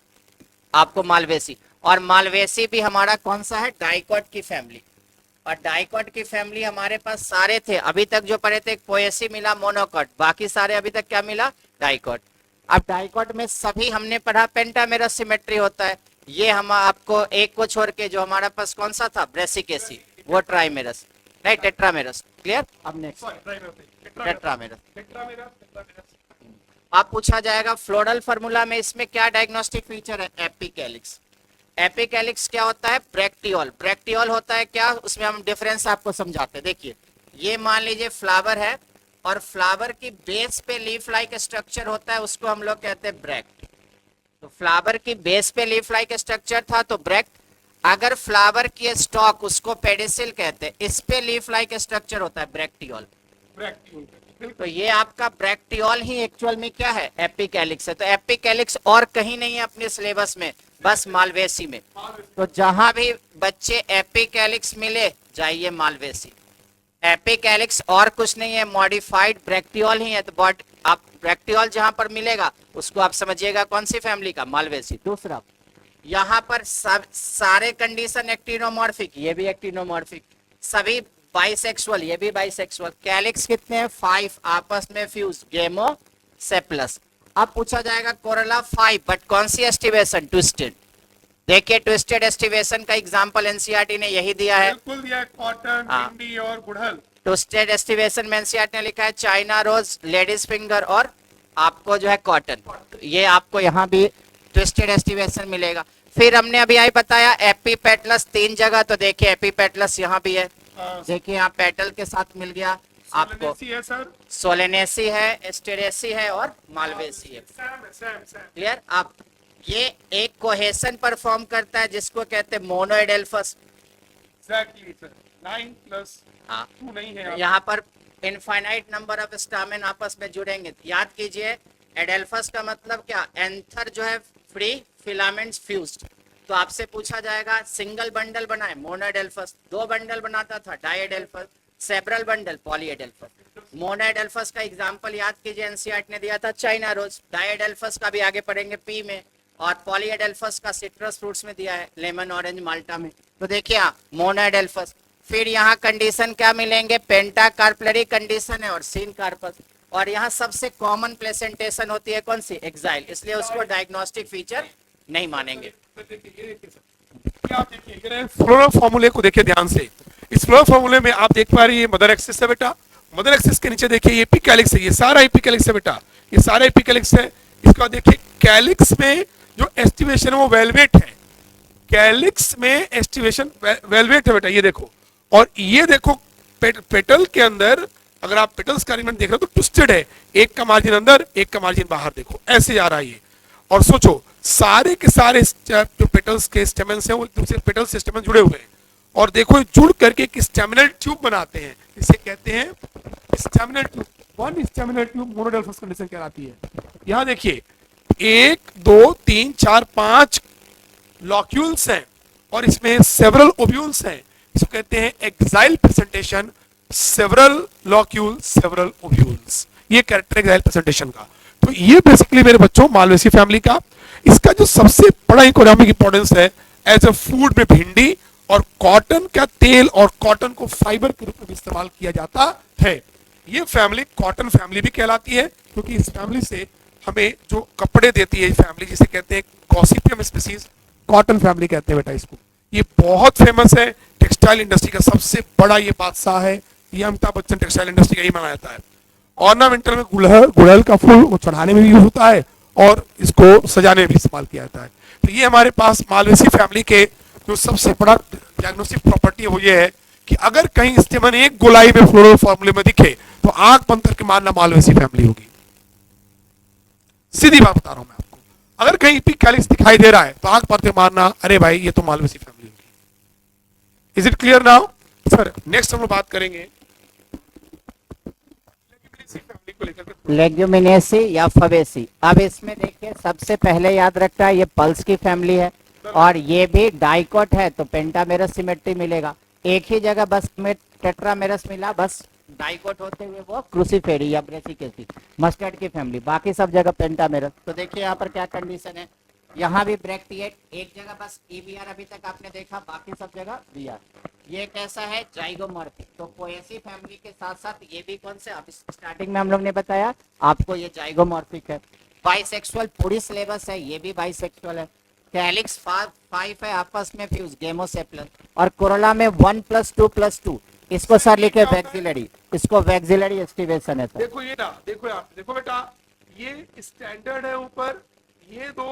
Speaker 2: आपको मालवेसी। और मालवेसी भी हमारा कौन सा है? डाइकॉट की फैमिली। और डाइकॉट की फैमिली हमारे पास सारे थे, अभी तक जो पढ़े थे, एक पोएसी मिला, मोनोकॉट, बाकी सारे अभी तक क्या मिला? डाइकॉट। अब डाइकॉट में सभी हमने पढ़ा पेंटामेरस सिमेट्री होता है, ये हम आपको एक को छोड़ के जो हमारे पास कौन सा था ब्रेसिकेसी, वो ट्राइमेरस नहीं टेट्रामेरस। क्लियर। अब नेक्स्ट टेट्रामेरस। अब पूछा जाएगा फ्लोरल फार्मूला में इसमें क्या डायग्नोस्टिक फीचर है, एपिकैलिक्स। एपिकैलिक्स क्या होता है, ब्रैक्टियोल। ब्रैक्टियोल होता है क्या, उसमें हम डिफरेंस आपको समझाते हैं। देखिए ये मान लीजिए फ्लावर है और फ्लावर की बेस पे लीफ लाइक स्ट्रक्चर होता है, उसको हम लोग कहते हैं ब्रैक्ट। तो फ्लावर की बेस पे लीफ लाइक स्ट्रक्चर था तो ब्रैक्ट। अगर फ्लावर की स्टॉक, उसको पेडिसिल कहते हैं, इस पे लीफ लाइक स्ट्रक्चर होता है ब्रैक्टियोल। तो ये आपका ब्रैक्टियोल ही एक्चुअल में क्या है, एपिकैलिक्स है। तो एपिकैलिक्स और कहीं नहीं है अपने सिलेबस में, बस मालवेसी में। तो जहां भी बच्चे एपिकैलिक्स मिले जाइए मालवेसी। एपिकैलिक्स और कुछ नहीं है, मॉडिफाइड ब्रैक्टियोल ही है। तो बट आप ब्रैक्टियोल जहां पर मिलेगा उसको आप समझिएगा कौन सी फैमिली का, मालवेसी। दूसरा यहाँ पर सब सारे कंडीशन एक्टिनोमॉर्फिक, ये भी एक्टिनोमॉर्फिक, सभी बाइसेक्सुअल, ये भी बाइसेक्सुअल। कैलिक्स कितने हैं, 5 आपस में फ्यूज, गेमो सेप्लस। अब पूछा जाएगा कोरोला 5, बट कौन सी एस्टिवेशन, ट्विस्टेड। देखिए ट्विस्टेड एस्टिवेशन का एग्जांपल एनसीईआरटी ने यही दिया है,
Speaker 1: बिल्कुल दिया है, कॉटन, भिंडी और गुड़हल।
Speaker 2: ट्विस्टेड एस्टिवेशन में एनसीईआरटी ने लिखा है चाइना रोज, लेडीज फिंगर और आपको जो है कॉटन। ये आपको यहाँ भी ट्विस्टेड एस्टिवेशन मिलेगा। फिर हमने अभी आई बताया एपीपेटलस 3 जगह, तो देखिए एपीपेटलस यहाँ भी है, देखिए यहाँ पेटल के साथ मिल गया आपको।
Speaker 1: है सर,
Speaker 2: सोलेनेसी है, एस्टेरेसी है और मालवेसी है। क्लियर। अब ये एक कोहेशन परफॉर्म करता है जिसको कहते हैं मोनोएडेल्फस।
Speaker 1: एग्जैक्टली सर, 9 प्लस
Speaker 2: हाँ,
Speaker 1: 2 नहीं है।
Speaker 2: यहाँ पर इनफाइनाइट नंबर ऑफ स्टामेन आपस में जुड़ेंगे। याद कीजिए एडेल्फस का मतलब क्या, एंथर जो है फ्री, फिलामेंट्स फ्यूज्ड। तो आपसे पूछा जाएगा सिंगल बंडल बनाए, मोनोएडेल्फस। 2 बंडल बनाता था, डाइएडेल्फस। Several bundle, पॉलीएडेल्फस। मोनोएडेल्फस का एग्जांपल याद कीजिए, एनसीईआरटी ने दिया था चाइना रोज। डाइएडेल्फस का भी आगे पढ़ेंगे पी में, और पॉलीएडेल्फस का सिट्रस फ्रूट्स में दिया है, लेमन, ऑरेंज, माल्टा में। तो देखिए मोनोएडेल्फस। फिर यहाँ कंडीशन क्या मिलेंगे, पेंटा कार्पलरी कंडीशन है और सीन कार्पस। और यहाँ सबसे कॉमन प्लेसेंटेशन होती है कौन सी, एक्साइल, इसलिए उसको डायग्नोस्टिक फीचर नहीं मानेंगे।
Speaker 1: फ्लोरल फॉर्मूले को देखिए ध्यान से। इस फ्लोरल फॉर्मूले में आप देख पा रही है मदर एक्सिस है बेटा, मदर एक्सिस के नीचे देखिए ये एपिकैलिक्स है, ये सारा एपिकैलिक्स है बेटा, ये सारा एपिकैलिक्स है। इसका देखिए कैलिक्स में जो एस्टिवेशन है वो वेलवेट है, कैलिक्स में एस्टिवेशन वेलवेट है बेटा, ये देखो। और ये देखो पेटल के अंदर, अगर आप पेटल्स का अरेंजमेंट देख रहे हो तो ट्विस्टेड है, एक का मार्जिन अंदर, एक का मार्जिन बाहर, देखो ऐसे जा रहा है ये। और सोचो सारे के सारे जो पेटल्स के स्टेमन्स हैं वो एक दूसरे पेटल से स्टेमन जुड़े हुए हैं, और देखो जुड़ करके एक स्टेमिनल ट्यूब बनाते हैं, इसे कहते हैं staminal tube. 1 staminal tube मोनोडेल्फस condition कहलाती है। यहाँ देखिए 1 2 3 4 5 लॉक्यूल्स हैं और इसमें सेवरल ओव्यूल्स हैं, इसको कहते हैं axile presentation, several locule, several ovules, ये कैरेक्टर एक्साइल प्रेजेंटेशन का। तो ये बेसिकली मेरे बच्चों मालवेसी फैमिली का। इसका जो सबसे बड़ा इकोनॉमिक इंपॉर्टेंस है, एज अ फूड में भिंडी और कॉटन का तेल और कॉटन को फाइबर के रूप में इस्तेमाल किया जाता है। ये फैमिली कॉटन फैमिली भी कहलाती है, क्योंकि इस फैमिली से हमें जो कपड़े देती है फैमिली, जिसे कहते हैं गॉसिपियम स्पीसीज, कॉटन फैमिली कहते हैं बेटा इसको। ये बहुत फेमस है, टेक्सटाइल इंडस्ट्री का सबसे बड़ा ये बादशाह है, ये अमिताभ बच्चन टेक्सटाइल इंडस्ट्री का ही माना जाता है। ऑर्नामेंटल में गुड़हल का फूल वो चढ़ाने में भी यूज होता है और इसको सजाने में भी इस्तेमाल किया जाता है। तो ये हमारे पास मालवेसी फैमिली के जो सबसे बड़ा डायग्नोस्टिक प्रॉपर्टी है वो ये है कि अगर कहीं स्टेमन एक गोलाई में फ्लोरल फॉर्मूले में दिखे तो आंख बंद करके मानना मालवेसी फैमिली होगी। सीधी बात बता रहा हूं मैं आपको, अगर कहीं एपिकैलिक्स दिखाई दे रहा है तो आंख बंद करके मानना अरे भाई ये तो मालवेसी फैमिली होगी। Is it clear now sir? Next हम लोग बात करेंगे
Speaker 2: लेग्यूमिनेसी या फबेसी। अब इसमें देखिए सबसे पहले याद रखना है ये पल्स की फैमिली है और ये भी डाइकोट है, तो पेंटामेरस सिमेट्री मिलेगा। एक ही जगह बस में टेट्रामेरस मिला, बस डाइकोट होते हुए वो क्रूसीफेरी या ब्रेसिकेसी, मस्टर्ड की फैमिली, बाकी सब जगह पेंटामेरस। तो देखिए यहाँ पर क्या कंडीशन है, यहाँ भी ब्रैक्टिएट, एक जगह बस ईबीआर अभी तक आपने देखा, बाकी सब जगह बीआर। ये कैसा है, जाइगोमॉर्फिक। तो पोएसी फैमिली के साथ साथ ये भी कौन से, अब स्टार्टिंग में हम लोग ने बताया आपको, ये जाइगोमॉर्फिक है। बाइसेक्सुअल पूरी सिलेबस है, ये भी बाइसेक्सुअल है। कैलिक्स 5 है आपस में फ्यूज गेमोसेप्लन, और कोरोला में 1+2+2, इसको सर लिखे वैक्सिलरी, इसको वैक्सिलरी एक्टिवेशन है सर।
Speaker 1: देखो ये ना, देखो आप देखो बेटा, ये स्टैंडर्ड है ऊपर, ये दो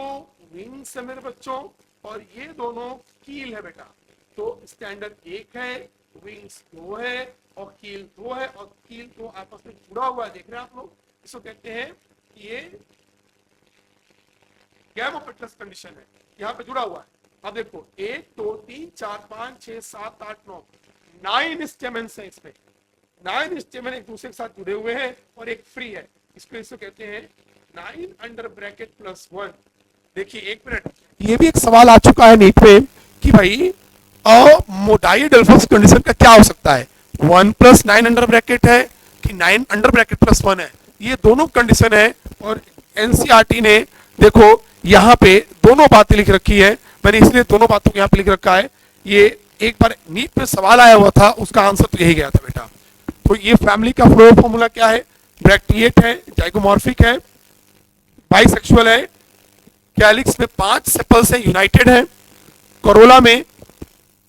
Speaker 1: विंग्स है मेरे बच्चों, और ये दोनों कील है बेटा। तो स्टैंडर्ड 1 है, विंग्स 2 है, और कील 2 है, और कील 2 आपस में जुड़ा हुआ है, देख रहे हैं आप लोग, इसको कहते हैं ये गैमोपेट्रस कंडीशन है, यहाँ पे जुड़ा हुआ है। अब देखो 1 2 3 4 5 6 7 8 9, 9 स्टेमेंस है इसमें, 9 स्टेमन एक दूसरे के साथ जुड़े हुए हैं, और एक फ्री है, इसको कहते हैं 9 अंडर ब्रैकेट +1। देखिए 1 मिनट, ये भी एक सवाल आ चुका है नीट में कि भाई मोडाइडेल्फस कंडीशन का क्या हो सकता है, 1 + 9 अंडर ब्रैकेट है कि 9 अंडर ब्रैकेट +1 है, ये दोनों कंडीशन है। और एनसीईआरटी ने देखो यहाँ पे दोनों बातें लिख रखी है, मैंने इसलिए दोनों बातों को यहाँ पे लिख रखा है। ये एक बार नीट में सवाल आया हुआ था, उसका आंसर तो यही गया था बेटा। तो ये फैमिली का फ्लोर फॉर्मूला क्या है, ब्रैक्टिएट है, जाइगोमॉर्फिक है, बाइसेक्सुअल है, कैलिक्स में 5 सेपल्स है, यूनाइटेड है, कोरोला में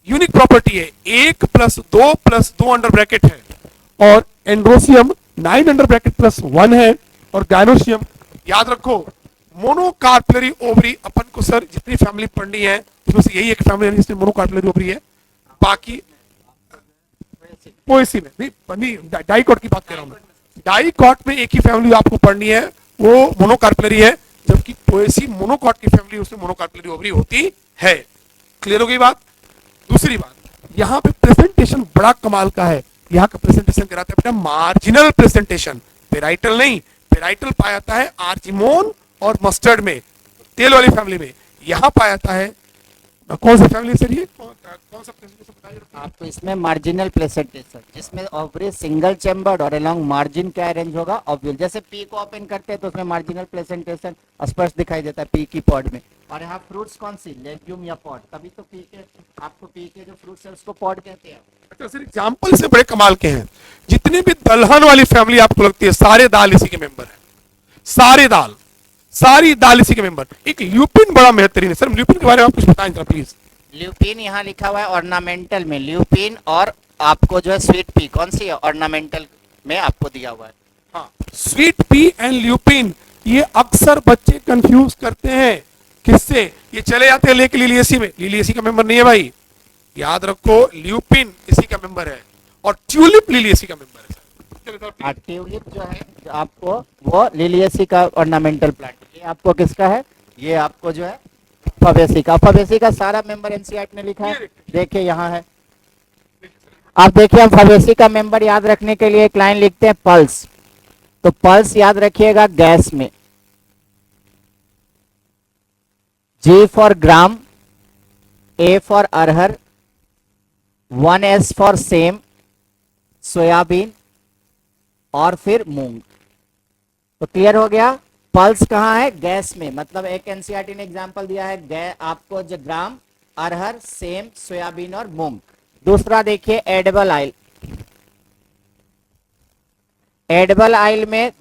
Speaker 1: यूनिक प्रॉपर्टी है 1 + 2 + 2 अंडर ब्रैकेट है, और एंड्रोसियम 9 अंडर ब्रैकेट +1 है, और गायनोसियम याद रखो मोनोकार्पलरी ओवरी। अपन को सर जितनी फैमिली पढ़नी है उसमें से यही एक फैमिली है जिसमें मोनोकार्पलरी ओवरी है, बाकी पोएसी में नहीं, डाइकॉट की बात कर रहा हूं मैं। डाइकॉट में एक ही फैमिली आपको पढ़नी है, वो मोनोकार्पलरी है, जबकि पोएसी मोनोकॉट की फैमिली, उसमें मोनोकार्पलरी ओवरी होती है। क्लियर हो गई बात। दूसरी बात, यहाँ पे प्रेजेंटेशन बड़ा कमाल का है, यहाँ का प्रेजेंटेशन कराता है बेटा मार्जिनल प्रेजेंटेशन, पेराइटल नहीं। पेराइटल पाया जाता है आर्जिमोन और मस्टर्ड में, तेल वाली फैमिली में। यहाँ पाया जाता है कौन सी फैमिली सर, ये कौन सा प्रेजेंटेशन बताइए
Speaker 2: आपको इसमें मार्जिनल प्लेसेंटेशन, जिसमें ओवरी सिंगल चैम्बर्ड और अलोंग मार्जिन क्या अरेंज होगा, ऑब्वियस। जैसे पी को ओपन करते हैं तो उसमें मार्जिनल प्लेसेंटेशन स्पष्ट दिखाई देता है पी की पॉड में। और यहाँ फ्रूट्स कौन सी, लेग्यूम या पॉड, तभी तो पी के, आपको पी के जो फ्रूट्स है उसको पॉड कहते हैं।
Speaker 1: अच्छा सर, एग्जाम्पल से बड़े कमाल के हैं। जितनी भी दलहन वाली फैमिली आपको लगती है, सारे दाल इसी के मेंबर है, सारी दाल इसी के मेंबर। एक ल्यूपिन बड़ा बेहतरीन है सर, ल्यूपिन के बारे में आप कुछ बताएं जरा प्लीज।
Speaker 2: ल्यूपिन यहाँ लिखा हुआ है ऑर्नामेंटल में, ल्यूपिन, और आपको जो है स्वीट पी कौन सी है, ऑर्नामेंटल में आपको दिया हुआ है।
Speaker 1: हाँ, स्वीट पी एंड ल्यूपिन, ये अक्सर बच्चे कंफ्यूज करते हैं किससे, ये चले जाते हैं लेके लिलियेसी में, लिलियेसी का मेंबर नहीं है भाई, याद रखो ल्यूपिन इसी का मेंबर है, और ट्यूलिप लिलियेसी का मेंबर है।
Speaker 2: ट्यूलिप जो है जो आपको वो लिलियेसी का ऑर्नामेंटल प्लांट, ये आपको किसका है, ये आपको जो है फबेसी का सारा मेंबर एनसीईआरटी ने लिखा है, देखिए यहाँ है। आप देखिए हम फबेसी का मेंबर याद रखने के लिए एक लाइन लिखते हैं पल्स, तो पल्स याद रखिएगा गैस में, G for gram, A for arhar, 1S for same, soybean, और फिर मूंग। तो क्लियर हो गया, पल्स कहाँ है, गैस में, मतलब एक एनसीईआरटी ने एग्जांपल दिया है आपको जो ग्राम, अरहर, सेम, सोयाबीन और मूंग। दूसरा देखिए एडिबल ऑयल, एडिबल ऑयल में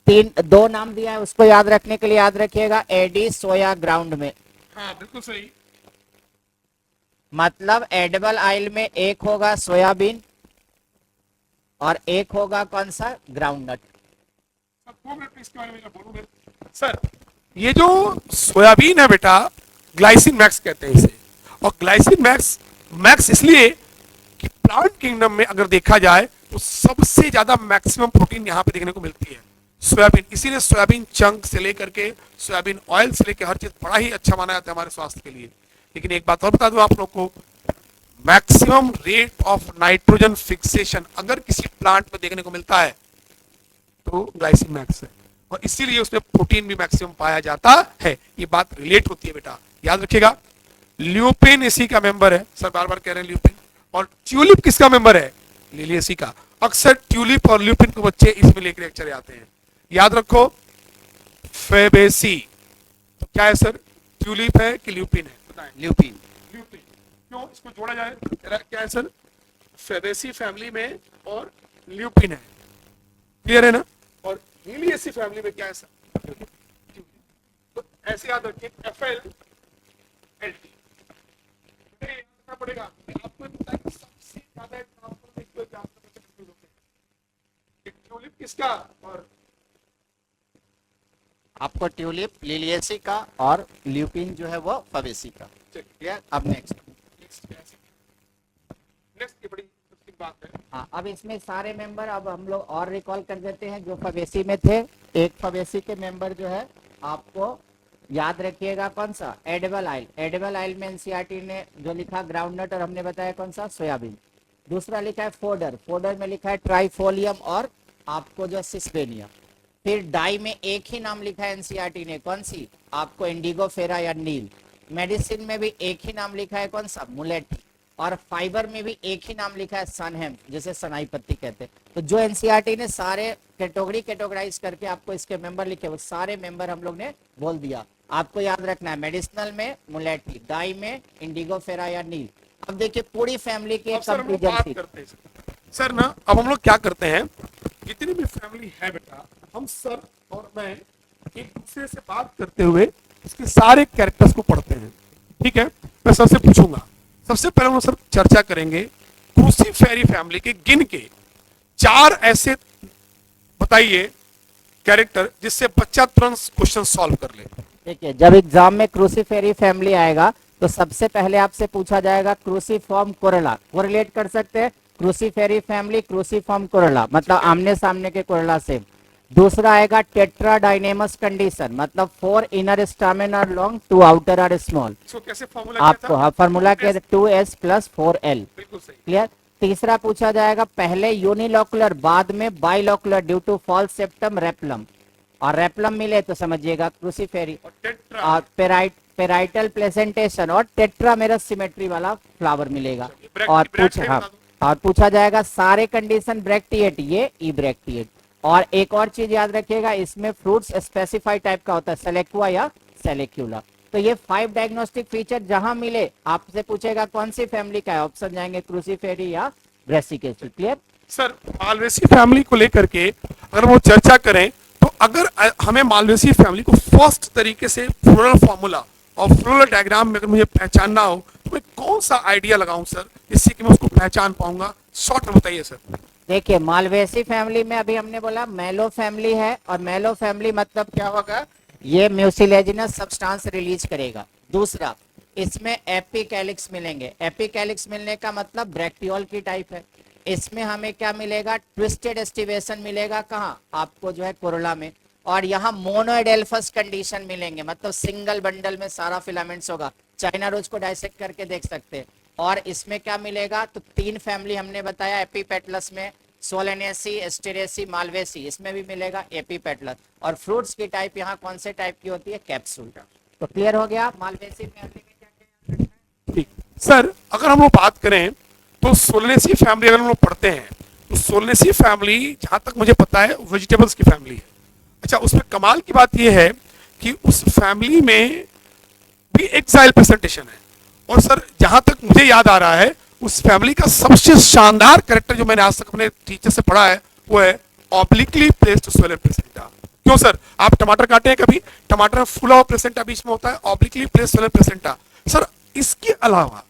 Speaker 2: दो नाम दिया है, उसको याद रखने के लिए याद रखिएगा एडी सोया ग्राउंड में।
Speaker 1: हाँ बिल्कुल सही।
Speaker 2: मतलब एडिबल ऑयल में एक होगा सोयाबीन और एक होगा कौन सा, ग्राउंडनट।
Speaker 1: सर ये जो सोयाबीन है बेटा, ग्लाइसिन मैक्स कहते हैं इसे, और ग्लाइसिन मैक्स इसलिए कि प्लांट किंगडम में अगर देखा जाए तो सबसे ज्यादा मैक्सिमम प्रोटीन यहाँ पे देखने को मिलती है सोयाबीन, इसीलिए सोयाबीन चंक से लेकर के सोयाबीन ऑयल से लेकर हर चीज बड़ा ही अच्छा माना जाता है हमारे स्वास्थ्य के लिए। लेकिन एक बात और बता दूं आप लोग को, maximum rate of nitrogen fixation अगर किसी प्लांट में देखने को मिलता है तो ग्लाइसिन मैक्स है, और इसीलिए उसमें प्रोटीन भी मैक्सिमम पाया जाता है। ये बात रिलेट होती है बेटा, याद रखिएगा। ल्यूपिन इसी का मेंबर है, सर बार बार कह रहे हैं ल्यूपिन। और ट्यूलिप किसका मेंबर है, लिलियेसी का। अक्सर ट्यूलिप और ल्यूपिन को बच्चे इसमें लेकर लेक्चर आते हैं, याद रखो फेबेसी। तो क्या है सर, ट्यूलिप है कि ल्यूपिन है, बताएं।
Speaker 2: ल्यूपिन।
Speaker 1: ल्यूपिन क्यों इसको जोड़ा जाए, क्या है सर, फेबेसी फैमिली में और ल्यूपिन है, क्लियर है ना। और लिलियेसी फैमिली में क्या है सर, तो ऐसे याद रखिए FL एल्टी। याद रखना पड़ेगा। आपको पता है कि सबसे ज्यादा एग्जाम्पल देखो एग्जाम्पल में कंफ्यूज होते हैं। ट्यूलिप किसका और
Speaker 2: आपको ट्यूलिप लिलियेसी का और ल्यूपिन जो है वो फबेसी का। क्लियर। अब नेक्स्ट
Speaker 1: नेक्स्ट ये बड़ी इंटरेस्टिंग बात है।
Speaker 2: हाँ, अब इसमें सारे मेंबर अब हम लोग और रिकॉल कर देते हैं जो फबेसी में थे। एक फबेसी के मेंबर जो है आपको याद रखिएगा कौन सा, एडिबल आइल। एडिबल आइल में एनसीईआरटी ने जो लिखा ग्राउंडनट, और हमने बताया कौन सा, सोयाबीन। दूसरा लिखा है फोडर। फोडर में लिखा है ट्राइफोलियम और आपको जो सिस्पेनिया। फिर डाई में एक ही नाम लिखा है एनसीईआरटी ने, कौन सी, आपको इंडिगो फेरा या नील। मेडिसिन में भी एक ही नाम लिखा है कौन सा, मुलेट। और फाइबर में भी एक ही नाम लिखा है सनहेम, जिसे सनाई पत्ती कहते हैं। तो जो एनसीईआरटी ने सारे कैटेगराइज करके आपको इसके मेंबर लिखे, वो सारे मेंबर हम लोग ने बोल दिया। आपको याद रखना है मेडिसिनल में मुलेटी, डाई में इंडिगो फेरा या नील। अब देखिए पूरी फैमिली के
Speaker 1: अब सर हम लोग
Speaker 2: कंपेरिजन
Speaker 1: बात करते हैं सर ना, अब हम लोग क्या करते हैं, जितनी भी फैमिली है बेटा, हम सर और मैं एक दूसरे से बात करते हुए इसके सारे कैरेक्टर्स को पढ़ते हैं। ठीक है, मैं सर से पूछूंगा। सबसे पहले हम लोग सर चर्चा करेंगे क्रूसीफेरी फैमिली के गिन के 4 ऐसे बताइए कैरेक्टर जिससे बच्चा तुरंत क्वेश्चन सॉल्व कर ले।
Speaker 2: देखिए जब एग्जाम में क्रूसीफेरी फैमिली आएगा तो सबसे पहले आपसे पूछा जाएगा क्रूसीफॉर्म कोरेला। कोरिलेट कर सकते हैं क्रूसीफेरी फैमिली क्रूसीफॉर्म कोरेला, मतलब आमने सामने के कोरेला से। दूसरा आएगा टेट्राडाइनेमस कंडीशन, मतलब 4 inner stamen are long, 2 outer are small.
Speaker 1: इसको कैसे फॉर्मूला
Speaker 2: आपको हाँ फॉर्मूला के 2s + 4l।
Speaker 1: बिल्कुल सही।
Speaker 2: क्लियर। तीसरा पूछा जाएगा पहले यूनिलोकुलर बाद में बाइलोकुलर ड्यू टू फॉल्स सेप्टम रेपलम, और रेपलम मिले तो समझिएगा क्रूसीफेरी।
Speaker 1: और टेट्रा
Speaker 2: और पेराइटल प्लेसेंटेशन और टेट्रामेरस सिमेट्री वाला फ्लावर मिलेगा। और पूछा जाएगा सारे कंडीशन ब्रैक्टिएट, ये ई ब्रैक्टिएट। और एक और चीज याद रखिएगा, इसमें फ्रूट्स स्पेसिफाई टाइप का होता है, सेलेक्वा या सेलेक्यूला। तो ये 5 डायग्नोस्टिक फीचर जहां मिले आपसे पूछेगा कौन सी फैमिली का है, ऑप्शन जाएंगे क्रूसीफेरी या Brassicaceae. Clear.
Speaker 1: Sir Malvaceae family को लेकर के अगर वो चर्चा करें तो अगर हमें मालवेसी फैमिली को फर्स्ट तरीके से फ्लोरल फॉर्मूला और फ्लोरल डायग्राम में अगर मुझे पहचानना हो तो मैं कौन सा आइडिया लगाऊं सर, जिससे कि मैं उसको पहचान पाऊंगा, शॉर्ट में बताइए सर।
Speaker 2: देखिए मालवेसी फैमिली में अभी हमने बोला मेलो फैमिली है, और मेलो फैमिली मतलब क्या होगा, ये म्यूसिलेजिनस सब्सटेंस रिलीज करेगा। दूसरा इसमें एपिकैलिक्स मिलेंगे। एपिकैलिक्स मिलने का मतलब ब्रैक्टियोल की टाइप है। इसमें हमें क्या मिलेगा, ट्विस्टेड एस्टिवेशन मिलेगा, कहाँ, आपको जो है कोरोला में। और यहाँ मोनोएडेल्फस कंडीशन मिलेंगे, मतलब सिंगल बंडल में सारा फिलामेंट्स होगा। चाइना रोज को डाइसेक्ट करके देख सकते हैं। और इसमें क्या मिलेगा, तो 3 फैमिली हमने बताया एपीपेटलस में, सोलेनेसी, एस्टेरेसी, मालवेसी, इसमें भी मिलेगा एपीपेटलस। और फ्रूट्स की टाइप यहाँ कौन से टाइप की होती है, कैप्सूल। तो क्लियर हो गया मालवेसी फैमिली में क्या क्या।
Speaker 1: ठीक सर, अगर हम लोग बात करें तो सोलेनेसी फैमिली अगर हम लोग पढ़ते हैं तो सोलेनेसी फैमिली जहां तक मुझे पता है वेजिटेबल्स की फैमिली है। अच्छा, उसमें कमाल की बात यह है कि उस फैमिली में भी एक्साइल प्रेजेंटेशन है। और सर जहां तक मुझे याद आ रहा है उस फैमिली का सबसे शानदार कैरेक्टर जो मैंने आज तक अपने टीचर से पढ़ा है वो है ऑब्लिकली प्लेस्ड सोलर प्लेसेंटा। क्यों सर, आप टमाटर काटे हैं कभी, टमाटर में फुला हुआ प्लेसेंटा बीच में होता है, obliquely placed solar placenta. Sir इसके अलावा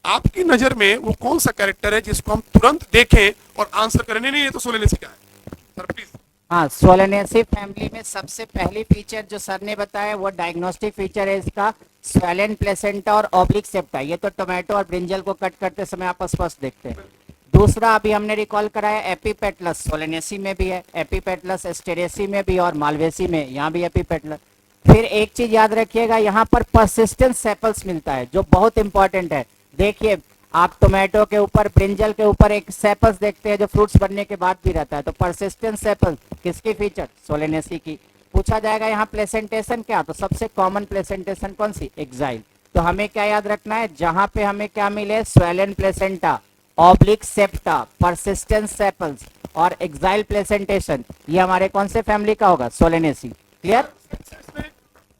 Speaker 1: आपकी नजर में वो कौन सा कैरेक्टर है जिसको हम तुरंत देखें और आंसर करें, नहीं ये तो सोलेनेसी का है सर प्लीज।
Speaker 2: हाँ, सोलेनेसी फैमिली में सबसे पहली फीचर जो सर ने बताया वो डायग्नोस्टिक फीचर है इसका, स्वेलन प्लेसेंटा और ऑब्लिक सेप्टा। ये तो टोमेटो और ब्रिंजल को कट करते समय आप स्पष्ट देखते हैं। दूसरा अभी हमने रिकॉल कराया एपीपेटलस, सोलेनेसी में भी है, एपीपेटलस एस्टेरेसी में भी और मालवेसी में, यहाँ भी एपीपेटलस। फिर एक चीज याद रखिएगा, यहाँ पर परसिस्टेंट सेपल्स मिलता है जो बहुत इंपॉर्टेंट है। देखिए आप टोमेटो के ऊपर, ब्रिंजल के ऊपर एक सेपल्स देखते हैं जो फ्रूट्स बनने के बाद भी रहता है। तो परसिस्टेंट सेपल किसकी फीचर, सोलेनेसी की। पूछा जाएगा यहाँ प्लेसेंटेशन क्या, तो सबसे कॉमन प्लेसेंटेशन कौन सी, एक्साइल। तो हमें क्या याद रखना है, जहां पे हमें क्या मिले, swollen placenta, oblique septa, persistent sepals और एक्साइल प्लेसेंटेशन, ये हमारे कौन से फैमिली का होगा, सोलेनेसी। क्लियर।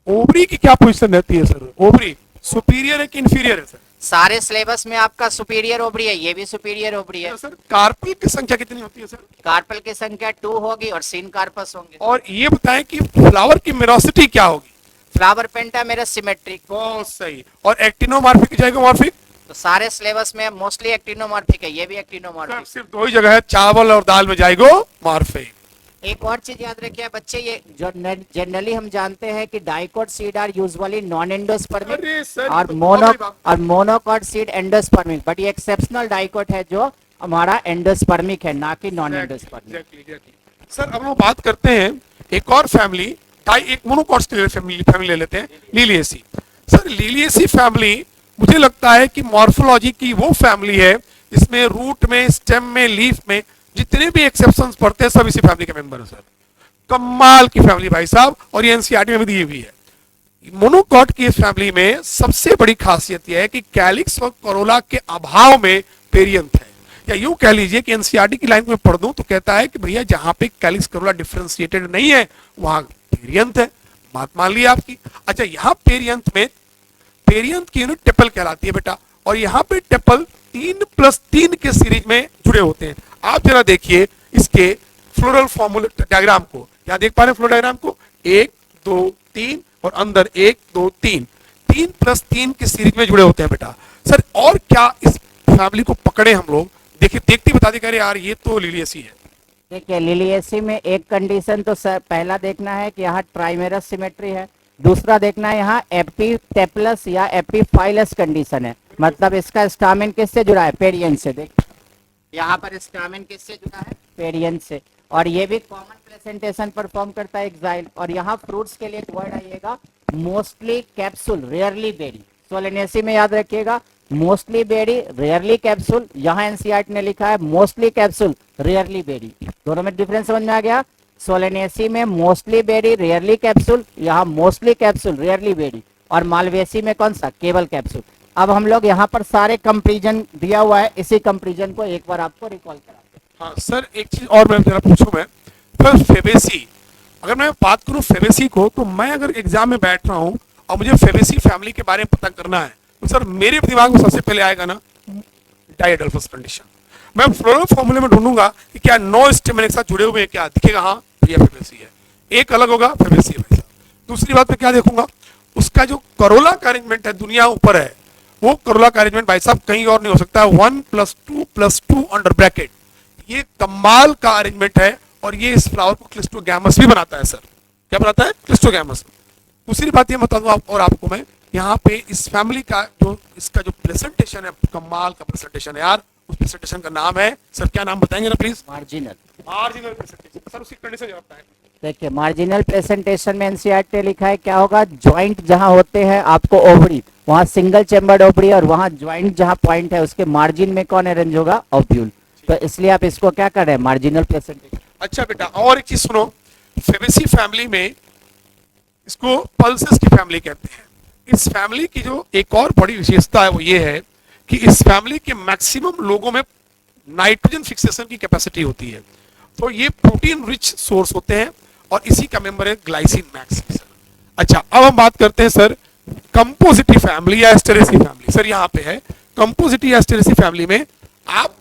Speaker 1: ओवरी की क्या पोजीशन रहती है सर, ओवरी सुपीरियर है कि इंफीरियर है सर?
Speaker 2: सारे सिलेबस में आपका सुपीरियर ओवरी है, ये भी सुपीरियर ओवरी है।
Speaker 1: सर कार्पल की संख्या कितनी होती है सर?
Speaker 2: कार्पल की संख्या 2 होगी और सीन कार्पस होंगे।
Speaker 1: और ये बताएं कि फ्लावर की मेरोसिटी क्या होगी?
Speaker 2: फ्लावर पेंटा मेरा सिमेट्रिक।
Speaker 1: बहुत सही। और एक्टिनोमॉर्फिक जाइगोमॉर्फिक?
Speaker 2: तो सारे सिलेबस में मोस्टली एक्टिनोमॉर्फिक है, ये भी एक्टिनोमॉर्फिक।
Speaker 1: सिर्फ दो ही जगह है, चावल और दाल में जाइगोमॉर्फिक।
Speaker 2: एक और चीज याद रखिए बच्चे, ये जो जनरली हम जानते हैं कि dicot seed are usually non endospermic
Speaker 1: अरे सर,
Speaker 2: और
Speaker 1: ये तो बहुत बड़ी बात।
Speaker 2: और मोनोकॉट सीड एंडोस्पर्मिक, बट ये एक्सेप्शनल डाइकोट है जो हमारा एंडोस्पर्मिक है, ना कि नॉन एंडोस्पर्मिक।
Speaker 1: एग्जैक्टली। सर अब हम बात करते हैं एक और फैमिली, एक मोनोकॉट्स फैमिली ले लेते हैं, लिलिएसी। सर लिलिएसी फैमिली मुझे लगता है कि मॉर्फोलॉजी की वो फैमिली है जिसमें रूट में, स्टेम में, लीफ में जितने भी एक्सेप्शंस पड़ते हैं सब इसी फैमिली के मेंबर है सर। कमाल की फैमिली भाई साहब, और ये एनसीईआरटी में भी दी हुई है। मोनोकॉट की इस फैमिली में सबसे बड़ी खासियत यह है कि कैलिक्स और कोरोला के अभाव में पेरियंथ है। या यूं कह लीजिए कि एनसीईआरटी की लाइन में पढ़ दूं तो कहता है कि भैया जहां पे कैलिक्स कोरोला डिफरेंशिएटेड नहीं है वहां पेरियंथ है। बात मान ली आपकी। अच्छा, यहां पेरियंथ में पेरियंथ की यूनिट टेपल कहलाती है बेटा, और यहाँ पे टेपल 3+3 के सीरीज में जुड़े होते हैं। आप जरा देखिए इसके फ्लोरल फॉर्मूला डायग्राम को, यहाँ देख पा रहे हैं फ्लोरल डायग्राम को, 1 2 3 और अंदर 1 2 3, 3+3 की सीरीज में जुड़े होते हैं बेटा। सर और क्या इस फैमिली को पकड़े हम लोग, देखिए देखते ही बता दे, कह रहे यार ये तो लिलिएसी है।
Speaker 2: देखिए लिलिएसी में एक कंडीशन तो सर पहला देखना है कि यहाँ ट्राइमेरस सिमेट्री है, दूसरा देखना है यहाँ एपीटेपलस या एपीफाइलस कंडीशन है, मतलब इसका स्टामेन किससे जुड़ा है, पेरियन से। देख यहाँ पर स्टामेन किससे जुड़ा है, पेरियन से, और ये भी कॉमन प्रेजेंटेशन परफॉर्म करता है एक्साइल। और यहाँ फ्रूट्स के लिए एक वर्ड आइएगा, mostly capsule rarely berry. Solanaceae में याद रखिएगा मोस्टली बेरी रेयरली कैप्सूल, यहाँ एनसीईआरटी ने लिखा है मोस्टली कैप्सूल रेयरली बेरी। दोनों में डिफरेंस समझ में आ गया। सोलेनेसी में मोस्टली बेरी रेयरली कैप्सूल, यहाँ मोस्टली कैप्सूल रेयरली बेरी, और मालवेसी में कौन सा, केवल कैप्सूल। अब हम लोग यहाँ पर सारे कंपेरिजन दिया हुआ है, इसी कंपेरिजन को एक बार आपको रिकॉल कराते हैं।
Speaker 1: हाँ सर, एक चीज और मैं जरा पूछूं, मैं सर फेबेसी, अगर मैं बात करूं फेबेसी को, तो मैं अगर एग्जाम में बैठ रहा हूं और मुझे फेबेसी फैमिली के बारे में पता करना है तो सर मेरे दिमाग में सबसे पहले आएगा ना डायडल्फस कंडीशन। मैं फ्लोरल फॉर्मूले में ढूंढूंगा कि क्या 9 स्टेमन एक साथ जुड़े हुए हैं, क्या दिखेगा, हाँ भैया फेबेसी है, एक अलग होगा फेबेसी है भाई साहब। दूसरी बात मैं क्या देखूंगा, उसका जो करोला का अरेंजमेंट है दुनिया ऊपर है, वो करोला का अरेंजमेंट भाई साहब कहीं और नहीं हो सकता, 1+2+2 अंडर ब्रैकेट, ये कमाल का अरेंजमेंट है। और ये इस फ्लावर को क्लिस्टोगैमस भी बनाता है सर। क्या बनाता है, क्लिस्टोगैमस। दूसरी बात ये बता दूं और आपको मैं, यहाँ पे इस फैमिली का जो इसका जो प्रेजेंटेशन है, कमाल का प्रेजेंटेशन है यार। उस प्रेजेंटेशन का नाम है सर, क्या नाम बताएंगे ना please,
Speaker 2: marginal.
Speaker 1: Marginal presentation. Sir उसकी कंडीशन जवाब बताएं।
Speaker 2: देखिए मार्जिनल प्रेजेंटेशन में एनसीईआरटी ने लिखा है क्या होगा, ज्वाइंट जहां होते हैं आपको ओवरी, वहां सिंगल चेम्बर्ड ओवरी, और वहां ज्वाइंट जहां पॉइंट है उसके मार्जिन में कौन अरेंज होगा, ओव्यूल। तो इसलिए आप इसको क्या कर रहे हैं, मार्जिनल प्रेजेंटेशन।
Speaker 1: अच्छा बेटा, और एक चीज सुनो, फेबेसी फैमिली में इसको पल्सेस की फैमिली कहते हैं। इस फैमिली की जो एक और बड़ी विशेषता है वो ये है कि इस फैमिली के मैक्सिमम लोगों में नाइट्रोजन फिक्सेशन की कैपेसिटी होती है, तो ये प्रोटीन रिच सोर्स होते हैं, और इसी का मेंबर है ग्लाइसिन मैक्स। अच्छा, अब हम बात करते हैं सर कंपोजिटी फैमिली या एस्टेरेसी फैमिली। सर यहाँ पे है कंपोजिटी या एस्टेरेसी फैमिली में आप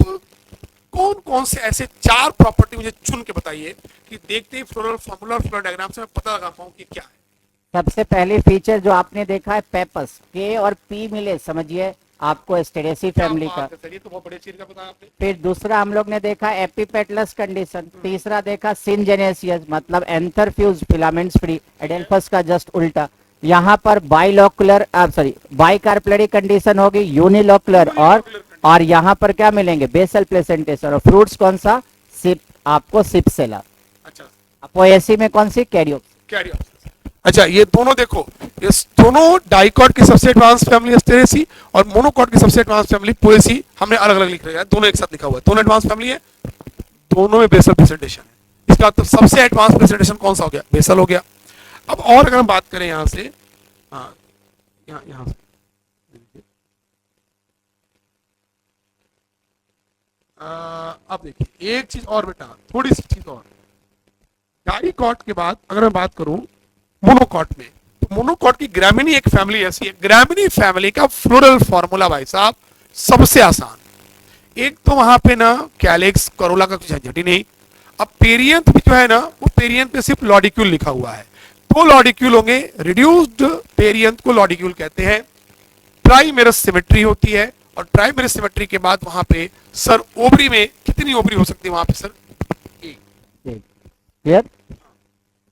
Speaker 1: कौन कौन से ऐसे 4 प्रॉपर्टी मुझे चुन के बताइए कि देखते ही फ्लोरल फॉर्मूला और फ्लोरल डायग्राम से मैं पता लगा पाऊं कि क्या है।
Speaker 2: सबसे पहली फीचर जो आपने देखा है पेपस, के और पी मिले, समझिए आपको एस्टेरेसी फैमिली का।
Speaker 1: ये तो बहुत बड़ी चीज का बताया आपने।
Speaker 2: फिर दूसरा हम लोग ने देखा एपीपेटलस कंडीशन, तीसरा देखा सिनजेनेसियस मतलब एंथरफ्यूज फिलामेंट्स फ्री, एडेल्फस का जस्ट उल्टा। यहाँ पर बाइलोकुलर बाइकार्पलरी कंडीशन होगी, यूनिलोकुलर, और यहाँ पर क्या मिलेंगे, बेसल प्लेसेंटेशन, और फ्रूट्स कौन सा, सिप, आपको सिपसेला।
Speaker 1: अच्छा,
Speaker 2: पोएसी में कौन सी, कैरियोप्सिस।
Speaker 1: अच्छा, ये दोनों देखो, इस दोनों डाइकॉट की सबसे एडवांस फैमिली एस्टेरेसी और मोनोकॉट की सबसे एडवांस फैमिली पोएसी, हमने अलग अलग लिख रहे हैं, दोनों एक साथ लिखा हुआ है, दोनों एडवांस फैमिली है, दोनों में बेसल प्रेजेंटेशन है। इसका तो सबसे एडवांस प्रेजेंटेशन कौन सा हो गया, बेसल हो गया। अब और अगर हम बात करें यहाँ से, हाँ यहाँ से अब देखिए एक चीज और बेटा, थोड़ी सी चीज और, डाइकॉट के बाद अगर मैं बात करूं मोनोकॉट में, तो मोनोकॉट की ग्रामिनी एक फैमिली ऐसी है, ग्रामिनी फैमिली का फ्लोरल फॉर्मूला भाई साहब सबसे आसान। एक तो वहां पे ना कैलिक्स करोला का कुछ झंझट ही नहीं। अब पेरियंथ भी जो है ना, वो पेरियंथ पे सिर्फ लॉडिक्यूल लिखा हुआ है, दो लॉडिक्यूल होंगे, रिड्यूस्ड वेरिएंट को लॉडिक्यूल कहते हैं। ट्राइमेरस सिमेट्री होती है, और ट्राइमेरस सिमेट्री के बाद वहां पे सर ओवरी में कितनी ओवरी हो सकती है वहां पे सर?
Speaker 2: क्लियर?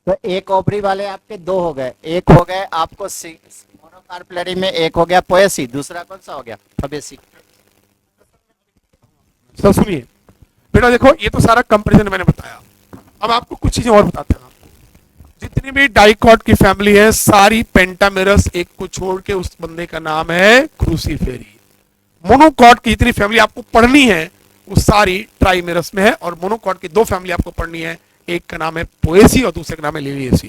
Speaker 2: तो एक ओवरी वाले आपके दो हो गए, एक हो गए आपको मोनोकार्पलरी में, एक हो गया पोएसी, दूसरा कौन सा हो गया? फबेसी।
Speaker 1: सर सुनिए बेटा, देखो ये तो सारा कंपैरिजन मैंने बताया। अब आपको कुछ चीजें और बताते हैं। जितनी भी डाइकॉट की फैमिली है सारी पेंटामेरस, एक को छोड़ के उस बंदे का नाम है क्रूसीफेरी। मोनोकॉट की जितनी फैमिली आपको पढ़नी है वो सारी ट्राइमेरस में है, और मोनोकॉट की दो फैमिली आपको पढ़नी है, एक का नाम है पोएसी और दूसरे का नाम है लिलिएसी।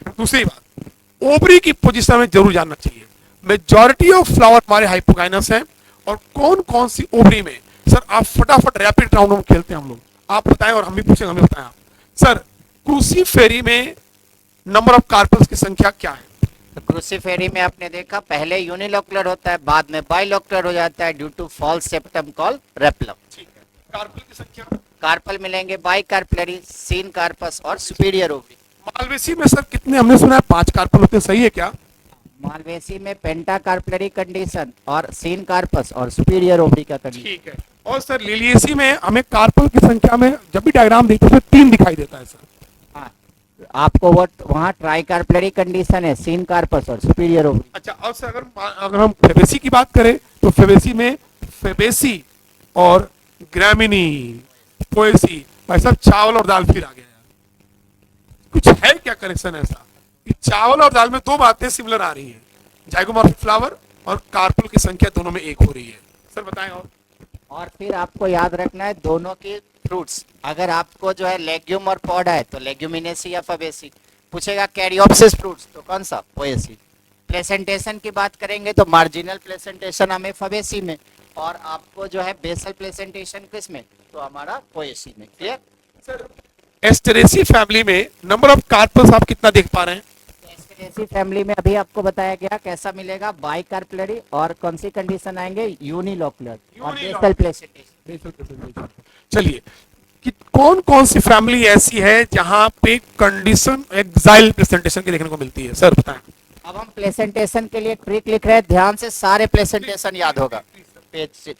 Speaker 1: दूसरी बात, ओवरी की पोजीशन में जरूर जानना चाहिए। मेजॉरिटी ऑफ फ्लावर हमारे हाइपोगाइनस है, और कौन कौन सी ओवरी में? सर आप फटाफट रैपिड राउंड में खेलते हैं हम लोग, आप बताएं और हम भी पूछेंगे, हमें बताएं आप। सर क्रूसीफेरी में नंबर ऑफ कार्पल्स की संख्या क्या है?
Speaker 2: तो क्रूसीफेरी में आपने देखा पहले यूनिलोकुलर होता है, बाद में बाइलोकुलर हो जाता है due to false septum call replum.
Speaker 1: ठीक है, कार्पल की संख्या?
Speaker 2: कार्पल मिलेंगे बाई कार्पलरी, सीन कार्पस और सुपीरियर ओवरी।
Speaker 1: मालवेसी में सर कितने? हमने सुना है 5 कार्पल होते हैं, सही है क्या?
Speaker 2: मालवेसी में पेंटा कार्पलरी कंडीशन और सीन कार्पस और सुपीरियर ओवरी का कंडीशन।
Speaker 1: ठीक है। और सर लिलिएसी में हमें कार्पल की संख्या में जब भी डायग्राम देखते हैं 3 दिखाई देता है सर।
Speaker 2: हाँ, आपको वो वहाँ ट्राई कार्पलरी कंडीशन है, सीन कार्पस और सुपीरियर ओवरी।
Speaker 1: अच्छा, और सर अगर हम फेबेसी की बात करें तो फेबेसी में फेबेसी और ग्रामिनी, पोएसी, भाई साहब चावल और दाल फिर आ गया। कुछ है क्या कनेक्शन ऐसा कि चावल और दाल में दो बातें सिमिलर आ रही हैं, जाइगोमॉर्फिक फ्लावर और कार्पल की संख्या दोनों में एक हो रही है? सर बताएं।
Speaker 2: और फिर आपको याद रखना है दोनों के फ्रूट्स, अगर आपको जो है लेग्यूम और पॉड है तो लेग्यूमिनेसी या फबेसी पूछेगा। कैरियोप्सिस फ्रूट्स तो कौन सा? पोएसी। प्लेसेंटेशन की बात करेंगे तो मार्जिनल प्लेसेंटेशन हमें फबेसी में, और आपको जो है बेसल प्लेसेंटेशन किस में? तो हमारा पोएसी में। क्लियर?
Speaker 1: सर एस्टेरेसी फैमिली में नंबर ऑफ कार्पल्स आप कितना देख पा रहे हैं?
Speaker 2: एस्टेरेसी फैमिली में अभी आपको बताया गया कैसा मिलेगा, बाई कार्पलरी, और कौन सी कंडीशन आएंगे? यूनिलोकुलर और बेसल प्लेसेंटेशन।
Speaker 1: चलिए कि कौन कौन सी फैमिली ऐसी है जहां पे कंडीशन एक्साइल प्रेजेंटेशन की देखने को मिलती है? सर बताएं।
Speaker 2: अब हम प्लेसेंटेशन के लिए ट्रिक लिख रहे हैं, ध्यान से सारे प्लेसेंटेशन याद होगा। पेज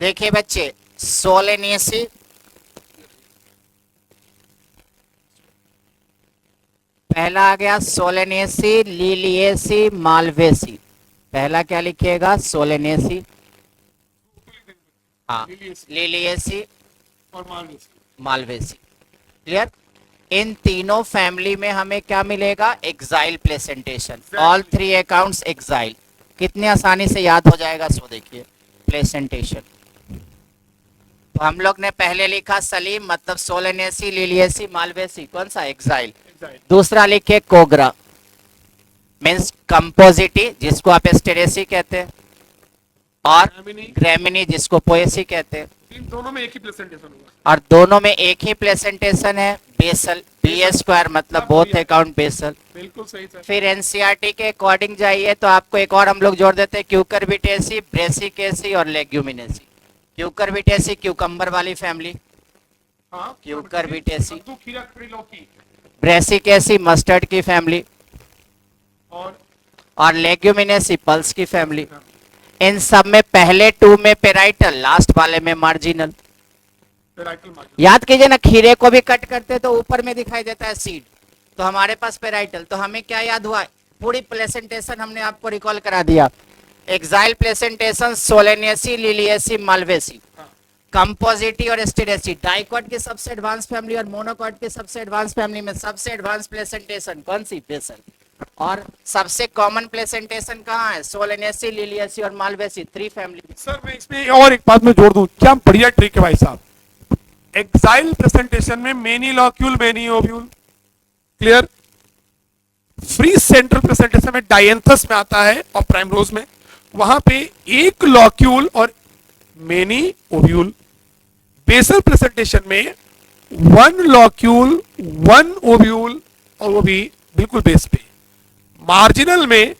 Speaker 2: देखिए बच्चे, सोलेनेसी, पहला आ गया सोलेनेसी, लिलिएसी, मालवेसी। पहला क्या लिखिएगा? सोलेनेसी, हाँ, लिलिएसी
Speaker 1: और
Speaker 2: मालवेसी। क्लियर? इन तीनों फैमिली में हमें क्या मिलेगा? Axile placentation. All 3 accounts axile. कितनी आसानी से याद हो जाएगा, सो देखिए प्लेसेंटेशन। तो हम लोग ने पहले लिखा सलीम, मतलब सोलेनेसी, लिलिएसी, मालवेसी, कौन सा? एक्साइल। दूसरा लिखे कोगरा, मीन्स कंपोजिटी, जिसको आप एस्टेरेसी कहते हैं, और ग्रेमिनी, जिसको पोएसी कहते हैं।
Speaker 1: इन दोनों में एक ही प्रेजेंटेशन होगा,
Speaker 2: और दोनों में एक ही प्लेसेंटेशन है, बेसल, BA² मतलब बोथ अकाउंट बेसल।
Speaker 1: बिल्कुल सही सर।
Speaker 2: फिर एनसीईआरटी के अकॉर्डिंग जाइए तो आपको एक और हम लोग जोड़ देते हैं, क्यूकरबिटेसी, ब्रेसिकेसी और लेग्यूमिनेसी। क्यूकरबिटेसी क्यूकम्बर वाली फैमिली,
Speaker 1: हाँ,
Speaker 2: क्यूकरबिटेसी।
Speaker 1: कद्दू, खीरा, ककड़ी, लौकी।
Speaker 2: ब्रेसिकेसी मस्टर्ड की फैमिली,
Speaker 1: और
Speaker 2: लेग्यूमिनेसी पल्स की फैमिली। इन सब में पहले 2 में पेराइटल, लास्ट वाले में मार्जिनल। याद कीजिए ना, खीरे को भी कट करते तो ऊपर में दिखाई देता है सीड, तो हमारे पास पेराइटल। तो हमें क्या याद हुआ? पूरी प्लेसेंटेशन हमने आपको रिकॉल करा दिया। Exile placentation Solanaceae, Liliaceae, Malvaceae, Compositae और एस्टेरेसी। डाइकॉट की सबसे एडवांस फैमिली और मोनोकॉट की सबसे एडवांस फैमिली में सबसे एडवांस प्लेसेंटेशन कौन सी? बेसल। और सबसे कॉमन प्लेसेंटेशन कहाँ है? सोलेनेसी, लिलिएसी और मालवेसी, 3 फैमिली।
Speaker 1: सर मैं इसमें और एक बात में जोड़ दूं, क्या बढ़िया ट्रिक है भाई साहब। एक्साइल प्रेजेंटेशन में many locule, many ovule. Clear? Free central presentation में डायंथस में आता है और प्राइमरोज में, वहां पे एक लॉक्यूल और मेनी ओव्यूल। बेसल प्रेजेंटेशन में 1 लॉक्यूल, 1 ओव्यूल, और वो भी बिल्कुल बेस पे। मार्जिनल में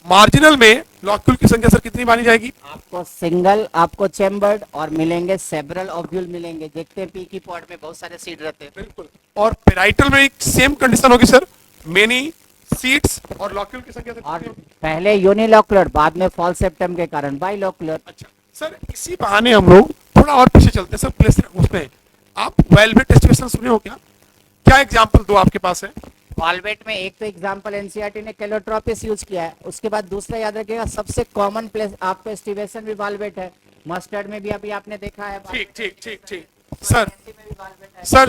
Speaker 1: मार्जिनल में लॉक्यूल की संख्या सर कितनी मानी जाएगी?
Speaker 2: आपको सिंगल, आपको चेम्बर्ड और मिलेंगे सेवरल ओव्यूल मिलेंगे। देखते हैं पी की पॉड में बहुत सारे सीड रहते हैं।
Speaker 1: बिल्कुल। और पेराइटल में एक सेम कंडीशन होगी सर, मेनी सीड्स और लॉक्यूल की संख्या सर
Speaker 2: और
Speaker 1: कितनी होगी?
Speaker 2: पहले यूनिलॉकुलर, बाद में फॉल सेप्टम के कारण बाइलॉकुलर।
Speaker 1: अच्छा सर, इसी बहाने हम लोग थोड़ा और पीछे चलते हैं सर। प्लेस उसमें आप वेलवेट टेस्टिवेशन सुने हो क्या? क्या एग्जांपल दो आपके पास है?
Speaker 2: वॉल्वेट में एक तो एग्जांपल एनसीईआरटी ने कैलोट्रोपिस यूज किया है, उसके बाद दूसरा याद रखिएगा सबसे कॉमन प्लेस आपको एस्टिवेशन भी वॉल्वेट है। मस्टर्ड में भी अभी आपने देखा है।
Speaker 1: ठीक ठीक ठीक ठीक सर।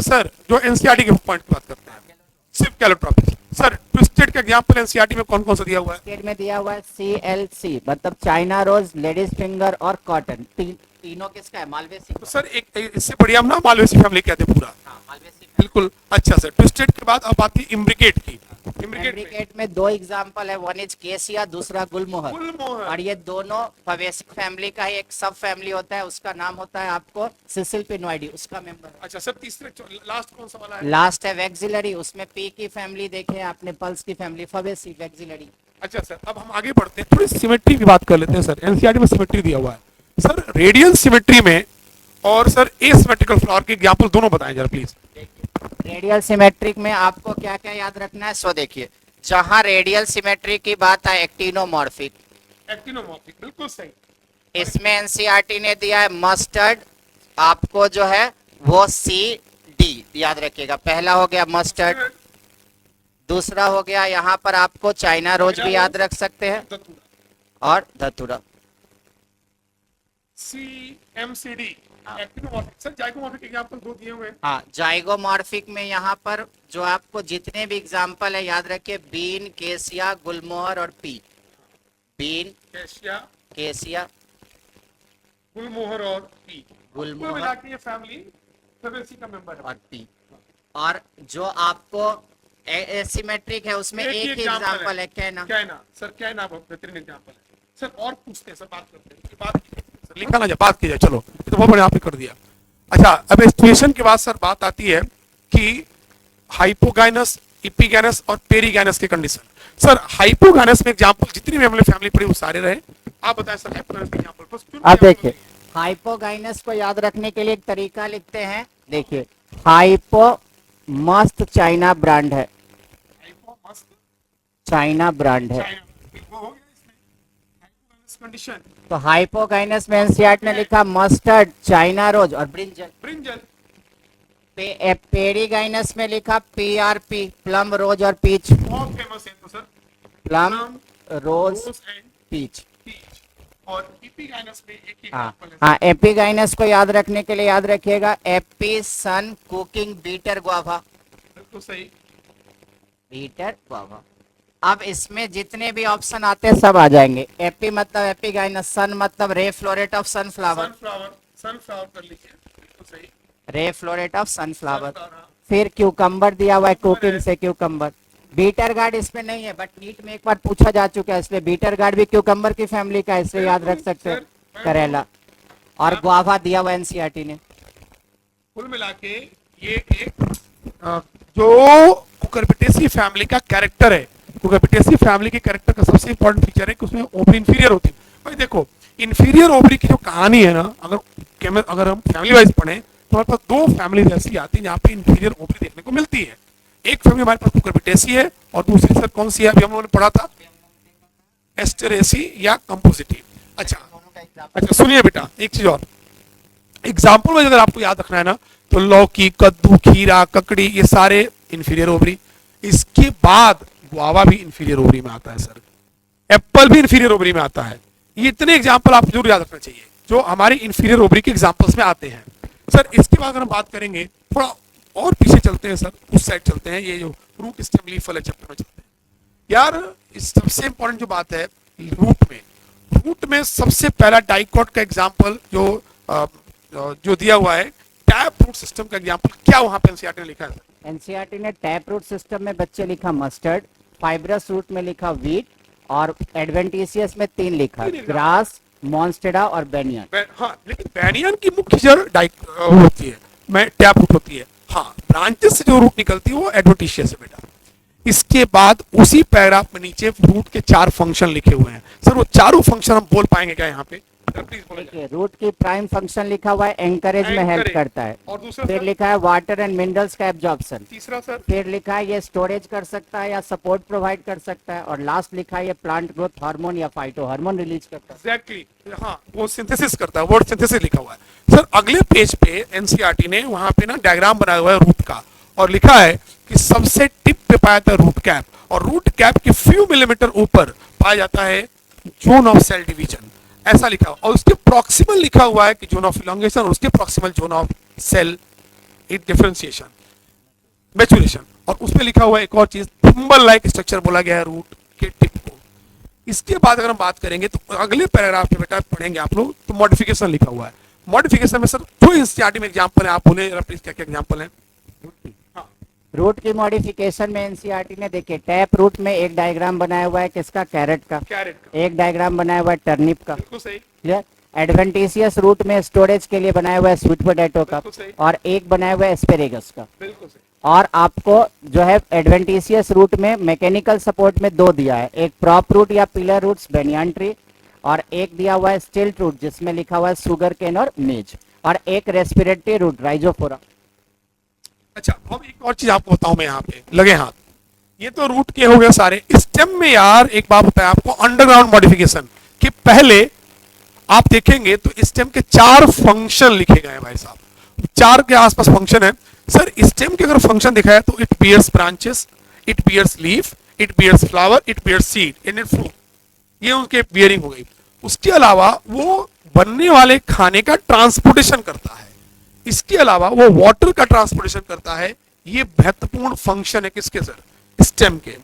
Speaker 1: सर जो एनसीईआरटी के पॉइंट की बात करते हैं, सिर्फ कैलोट्रॉपिस। सर ट्विस्टेड का एग्जांपल एनसीईआरटी में कौन कौन सा दिया हुआ है?
Speaker 2: स्टेट में दिया हुआ है CLC, मतलब चाइना रोज, लेडीज फिंगर और कॉटन। तीनों किसका है? मालवेसी।
Speaker 1: तो सर एक इससे बढ़िया हम ना मालवेसी फैमिली कहते हैं पूरा।
Speaker 2: हाँ, मालवेसी।
Speaker 1: बिल्कुल। अच्छा सर, ट्विस्टेड के बाद अब आती है इम्ब्रिकेट की।
Speaker 2: इम्ब्रिकेट में दो एग्जांपल है, वन इज केसिया, दूसरा गुलमोहर।
Speaker 1: गुलमोहर।
Speaker 2: और ये दोनों फवेसी फैमिली का ही एक सब फैमिली होता है, उसका नाम होता है आपको सिसिल पिनोइडी, उसका मेंबर।
Speaker 1: अच्छा सर, तीसरे लास्ट कौन सा वाला है?
Speaker 2: लास्ट है वेक्सिलरी, उसमें पी की फैमिली देखे आपने, पल्स की फैमिली, फवेसी, वेक्सिलरी।
Speaker 1: अच्छा सर, अब हम आगे बढ़ते हैं, थोड़ी सिमेट्री की बात कर लेते हैं सर। एनसीईआरटी में सिमेट्री दिया हुआ है सर, रेडियल सिमेट्री में और सर एसिमेट्रिकल फ्लावर के एग्जांपल दोनों बताएं जरा प्लीज।
Speaker 2: रेडियल सिमेट्रिक में आपको क्या क्या याद रखना है, सो देखिए, जहां रेडियल सिमेट्री की बात है, एक्टिनोमॉर्फिक।
Speaker 1: एक्टिनोमॉर्फिक, बिल्कुल सही।
Speaker 2: इसमें एनसीईआरटी ने दिया है मस्टर्ड, आपको जो है वो CD याद रखिएगा। पहला हो गया मस्टर्ड, दूसरा हो गया यहाँ पर आपको चाइना रोज भी याद रख सकते हैं, और धतूरा।
Speaker 1: CMCD actinomorphic. Sir zygomorphic example दो दिए हुए हैं।
Speaker 2: हाँ, जाइगोमॉर्फिक में यहाँ पर जो आपको जितने भी एग्जाम्पल है याद रखिए, बीन, केसिया, गुलमोहर और पी। बीन, केसिया,
Speaker 1: गुलमोहर और पी।
Speaker 2: गुलमोहर
Speaker 1: मिला के ये फैमिली फैबेसी का मेंबर है।
Speaker 2: और पी। और जो आपको एसिमेट्रिक है उसमें एक ही एग्जाम्पल है, कहना।
Speaker 1: कहना सर, कहना बहुत बेहतरीन एग्जांपल है सर। और पूछते हैं सर, बात करते हैं बात सर, लिखा ना जाए, बात की जाए। चलो, ये तो बहुत बढ़िया आपने कर दिया। अच्छा, अब एस्टिमेशन के बाद सर बात आती है कि हाइपोगाइनस, इपिगैनस और पेरीगैनस के कंडीशन। सर हाइपोगाइनस में एग्जांपल जितनी भी हमने फैमिली पढ़ी वो सारे रहे। आप बताएं सर हाइपोगाइनस के एग्जांपल बस।
Speaker 2: आप देखिए, हाइपोगाइनस को याद रखने के लिए एक तरीका लिखते हैं, देखिए, हाइपो मस्त चाइना ब्रांड है, चाइना ब्रांड है।
Speaker 1: कंडीशन
Speaker 2: तो हाइपोगाइनस में एनसीईआरटी ने लिखा मस्टर्ड, चाइना रोज और ब्रिंजल।
Speaker 1: ब्रिंजल।
Speaker 2: पेरीगाइनस में लिखा PRP, प्लम, रोज और पीच।
Speaker 1: बहुत फेमस है तो sir,
Speaker 2: plum, rose,
Speaker 1: and
Speaker 2: peach.
Speaker 1: Peach. और एपिगाइनस में एक ही
Speaker 2: हाँ
Speaker 1: एग्जांपल है।
Speaker 2: हाँ, एपिगाइनस को याद रखने के लिए याद रखिएगा, epi sun cooking bitter guava.
Speaker 1: बिल्कुल सही।
Speaker 2: Bitter guava. अब इसमें जितने भी ऑप्शन आते हैं सब आ जाएंगे। एपी मतलब एपिगाइनस, सन मतलब रे फ्लोरेट ऑफ सनफ्लावर।
Speaker 1: सनफ्लावर कर लीजिए, बिल्कुल सही।
Speaker 2: रे फ्लोरेट ऑफ सनफ्लावर।
Speaker 1: हाँ।
Speaker 2: फिर क्यूकम्बर दिया हुआ है, कुकिंग से क्यूकम्बर। बीटर गार्ड इसमें नहीं है, बट नीट में एक बार पूछा जा चुका है, इसलिए बीटर गार्ड भी क्यूकम्बर की फैमिली का है, इसलिए याद रख सकते हैं, करेला। और गुआवा दिया हुआ एनसीईआरटी ने।
Speaker 1: कुल मिला के ये एक जो कुकुरबिटेसी फैमिली का कैरेक्टर है, कुकुरबिटेसी फैमिली के कैरेक्टर का सबसे इंपॉर्टेंट फीचर है कि उसमें ओवरी इंफीरियर होती है। भाई देखो, इंफीरियर ओवरी की जो कहानी है ना, अगर हम फैमिली वाइज पढ़ें तो हमारे पास दो फैमिली ऐसी आती है जहाँ पे इंफीरियर ओवरी देखने को मिलती है। एक फैमिली हमारे पास कुकुरबिटेसी है और दूसरी सर कौन सी है, अभी हम लोगों ने पढ़ा था, एस्टेरेसी या कंपोजिटी। अच्छा सुनिए बेटा, एक चीज और एग्जाम्पल में अगर आपको याद रखना है ना, तो लौकी, कद्दू, खीरा, ककड़ी, ये सारे इंफीरियर ओवरी। इसके बाद गुआवा भी इंफीरियर ओवरी में आता है सर, एप्पल भी इंफीरियर ओवरी में आता है। ये इतने एग्जाम्पल आप जरूर याद रखना चाहिए जो हमारे इंफीरियर ओवरी के एग्जाम्पल्स में आते हैं सर। इसके बाद अगर हम बात करेंगे, थोड़ा और पीछे चलते हैं सर, उस साइड चलते हैं, ये जो रूट स्टेम लीफ वाले चैप्टर में चलते हैं यार। इस सबसे इंपॉर्टेंट जो बात है रूट में सबसे पहला डाइकॉट का एग्जाम्पल जो दिया हुआ है, टैप रूट सिस्टम का एग्जाम्पल क्या वहां पे एनसीईआरटी ने लिखा है?
Speaker 2: एनसीईआरटी ने टैप रूट सिस्टम में बच्चे लिखा मस्टर्ड, फाइब्रस रूट में लिखा वीट, और एडवेंटिशियस में 3 लिखा, ग्रास, मॉन्स्टेरा और बेनियन।
Speaker 1: हाँ, लेकिन बेनियन की मुख्य जड़ होती है, टैप रूट होती है। हाँ, ब्रांचेस से जो रूट निकलती है वो एडवेंटिशियस है बेटा। इसके बाद उसी पैराग्राफ में नीचे रूट के 4 फंक्शन लिखे हुए हैं। सर वो चारों फंक्शन हम बोल पाएंगे क्या यहाँ पे? प्लीज बोला जाए।
Speaker 2: देखिए रूट की प्राइम फंक्शन लिखा हुआ है, एंकरेज में हेल्प
Speaker 1: Encourage।
Speaker 2: करता है।
Speaker 1: और दूसरा
Speaker 2: फिर
Speaker 1: सर?
Speaker 2: लिखा है वाटर एंड मिनरल्स का एब्जॉर्प्शन।
Speaker 1: तीसरा सर?
Speaker 2: फिर लिखा है ये स्टोरेज कर सकता है या सपोर्ट प्रोवाइड कर सकता है। और लास्ट लिखा है ये प्लांट ग्रोथ हार्मोन या फाइटो हार्मोन रिलीज करता है।
Speaker 1: एग्जैक्टली हाँ, वो सिंथेसिस करता है, वर्ड सिंथेसिस लिखा हुआ है। सर अगले पेज पे एनसीईआरटी ने वहां पे ना डायग्राम बनाया हुआ है रूट का, और लिखा है कि सबसे टिप पे पाया जाता है रूट कैप, और रूट कैप के फ्यू मिलीमीटर ऊपर पाया जाता है जोन ऑफ सेल डिवीजन, ऐसा लिखा हुआ। और उसके प्रॉक्सिमल लिखा हुआ है कि जोन ऑफ इलॉन्गेशन, और उसके proximal zone of cell differentiation maturation. और उसमें लिखा हुआ है एक और चीज, थिम्बल लाइक स्ट्रक्चर बोला गया है रूट के टिप को। इसके बाद अगर हम बात करेंगे तो अगले पैराग्राफ में बेटा पढ़ेंगे आप लोग, तो मॉडिफिकेशन लिखा हुआ है। मॉडिफिकेशन में सर जो एनसीईआरटी में एग्जांपल है आप बोले प्लीज, क्या क्या एग्जांपल है?
Speaker 2: रूट की मॉडिफिकेशन में एनसीईआरटी ने देखिए टैप रूट में एक डायग्राम बनाया हुआ है किसका, कैरेट का।
Speaker 1: कैरेट का,
Speaker 2: एक डायग्राम बनाया हुआ है टर्निप का।
Speaker 1: बिल्कुल सही।
Speaker 2: क्लियर। एडवेंटिशियस रूट में स्टोरेज के लिए बनाया हुआ है स्वीट पोटैटो का,
Speaker 1: बिल्कुल सही।
Speaker 2: और एक बनाया हुआ है एस्पेरेगस का।
Speaker 1: बिल्कुल सही।
Speaker 2: और आपको जो है एडवेंटिशियस रूट में मैकेनिकल सपोर्ट में 2 दिया है, एक प्रॉप रूट या पिलर रूट्स बेनियान ट्री, और एक दिया हुआ है स्टिल्ट रूट जिसमें लिखा हुआ है शुगर केन और मेज, और एक रेस्पिरेटरी रूट राइजोफोरा।
Speaker 1: अच्छा अब एक और चीज आपको बताऊं मैं, यहाँ पे लगे हाथ, ये तो रूट के हो गए सारे। स्टेम में यार एक बात बताया आपको, अंडरग्राउंड मॉडिफिकेशन कि पहले आप देखेंगे तो स्टेम के 4 फंक्शन लिखे गए हैं भाई साहब, 4 के आसपास फंक्शन है। सर स्टेम के अगर फंक्शन दिखा है तो it bears branches, it bears leaf, it bears flower, it bears seed and it fruit, ये उनके बियरिंग हो गई। उसके अलावा वो बनने वाले खाने का ट्रांसपोर्टेशन करता है, इसके अलावा वो वाटर का ट्रांसपोर्टेशन करता है। ये महत्वपूर्ण फंक्शन है किसके सर? स्टेम के।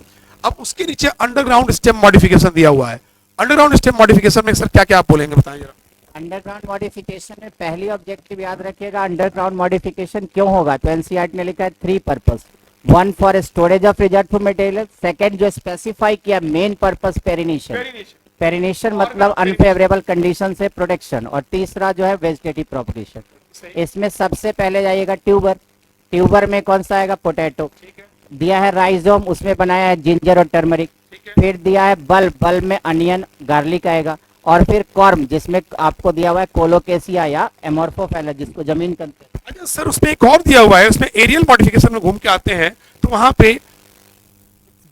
Speaker 1: अब उसके नीचे अंडरग्राउंड स्टेम मॉडिफिकेशन दिया हुआ है। अंडरग्राउंड स्टेम मॉडिफिकेशन में सर क्या क्या आप बोलेंगे, बताएं जरा।
Speaker 2: अंडरग्राउंड मॉडिफिकेशन में पहली ऑब्जेक्टिव याद रखिएगा, अंडरग्राउंड मॉडिफिकेशन क्यों होगा, तो एनसीईआरटी ने लिखा है 3 purpose. 1 for storage of reserve material, second जो स्पेसिफाई किया मेन पर्पस पेरिनेशन, पेरिनेशन मतलब अनफेवरेबल कंडीशन से प्रोटेक्शन, और तीसरा जो है वेजिटेटिव प्रोपगेशन। इसमें सबसे पहले जाइएगा ट्यूबर, ट्यूबर में कौन सा आएगा, पोटैटो। दिया है राइजोम, उसमें बनाया है जिंजर और टर्मरिक। फिर दिया है बल्ब, बल्ब में अनियन गार्लिक आएगा। और फिर कॉर्म जिसमें आपको दिया हुआ है कोलोकेसिया या एमोर्फोफैला जिसको जमीन कहते हैं।
Speaker 1: अच्छा सर उसमें एक और दिया हुआ है, उसमें एरियल मॉडिफिकेशन में घूम के आते हैं तो वहां पे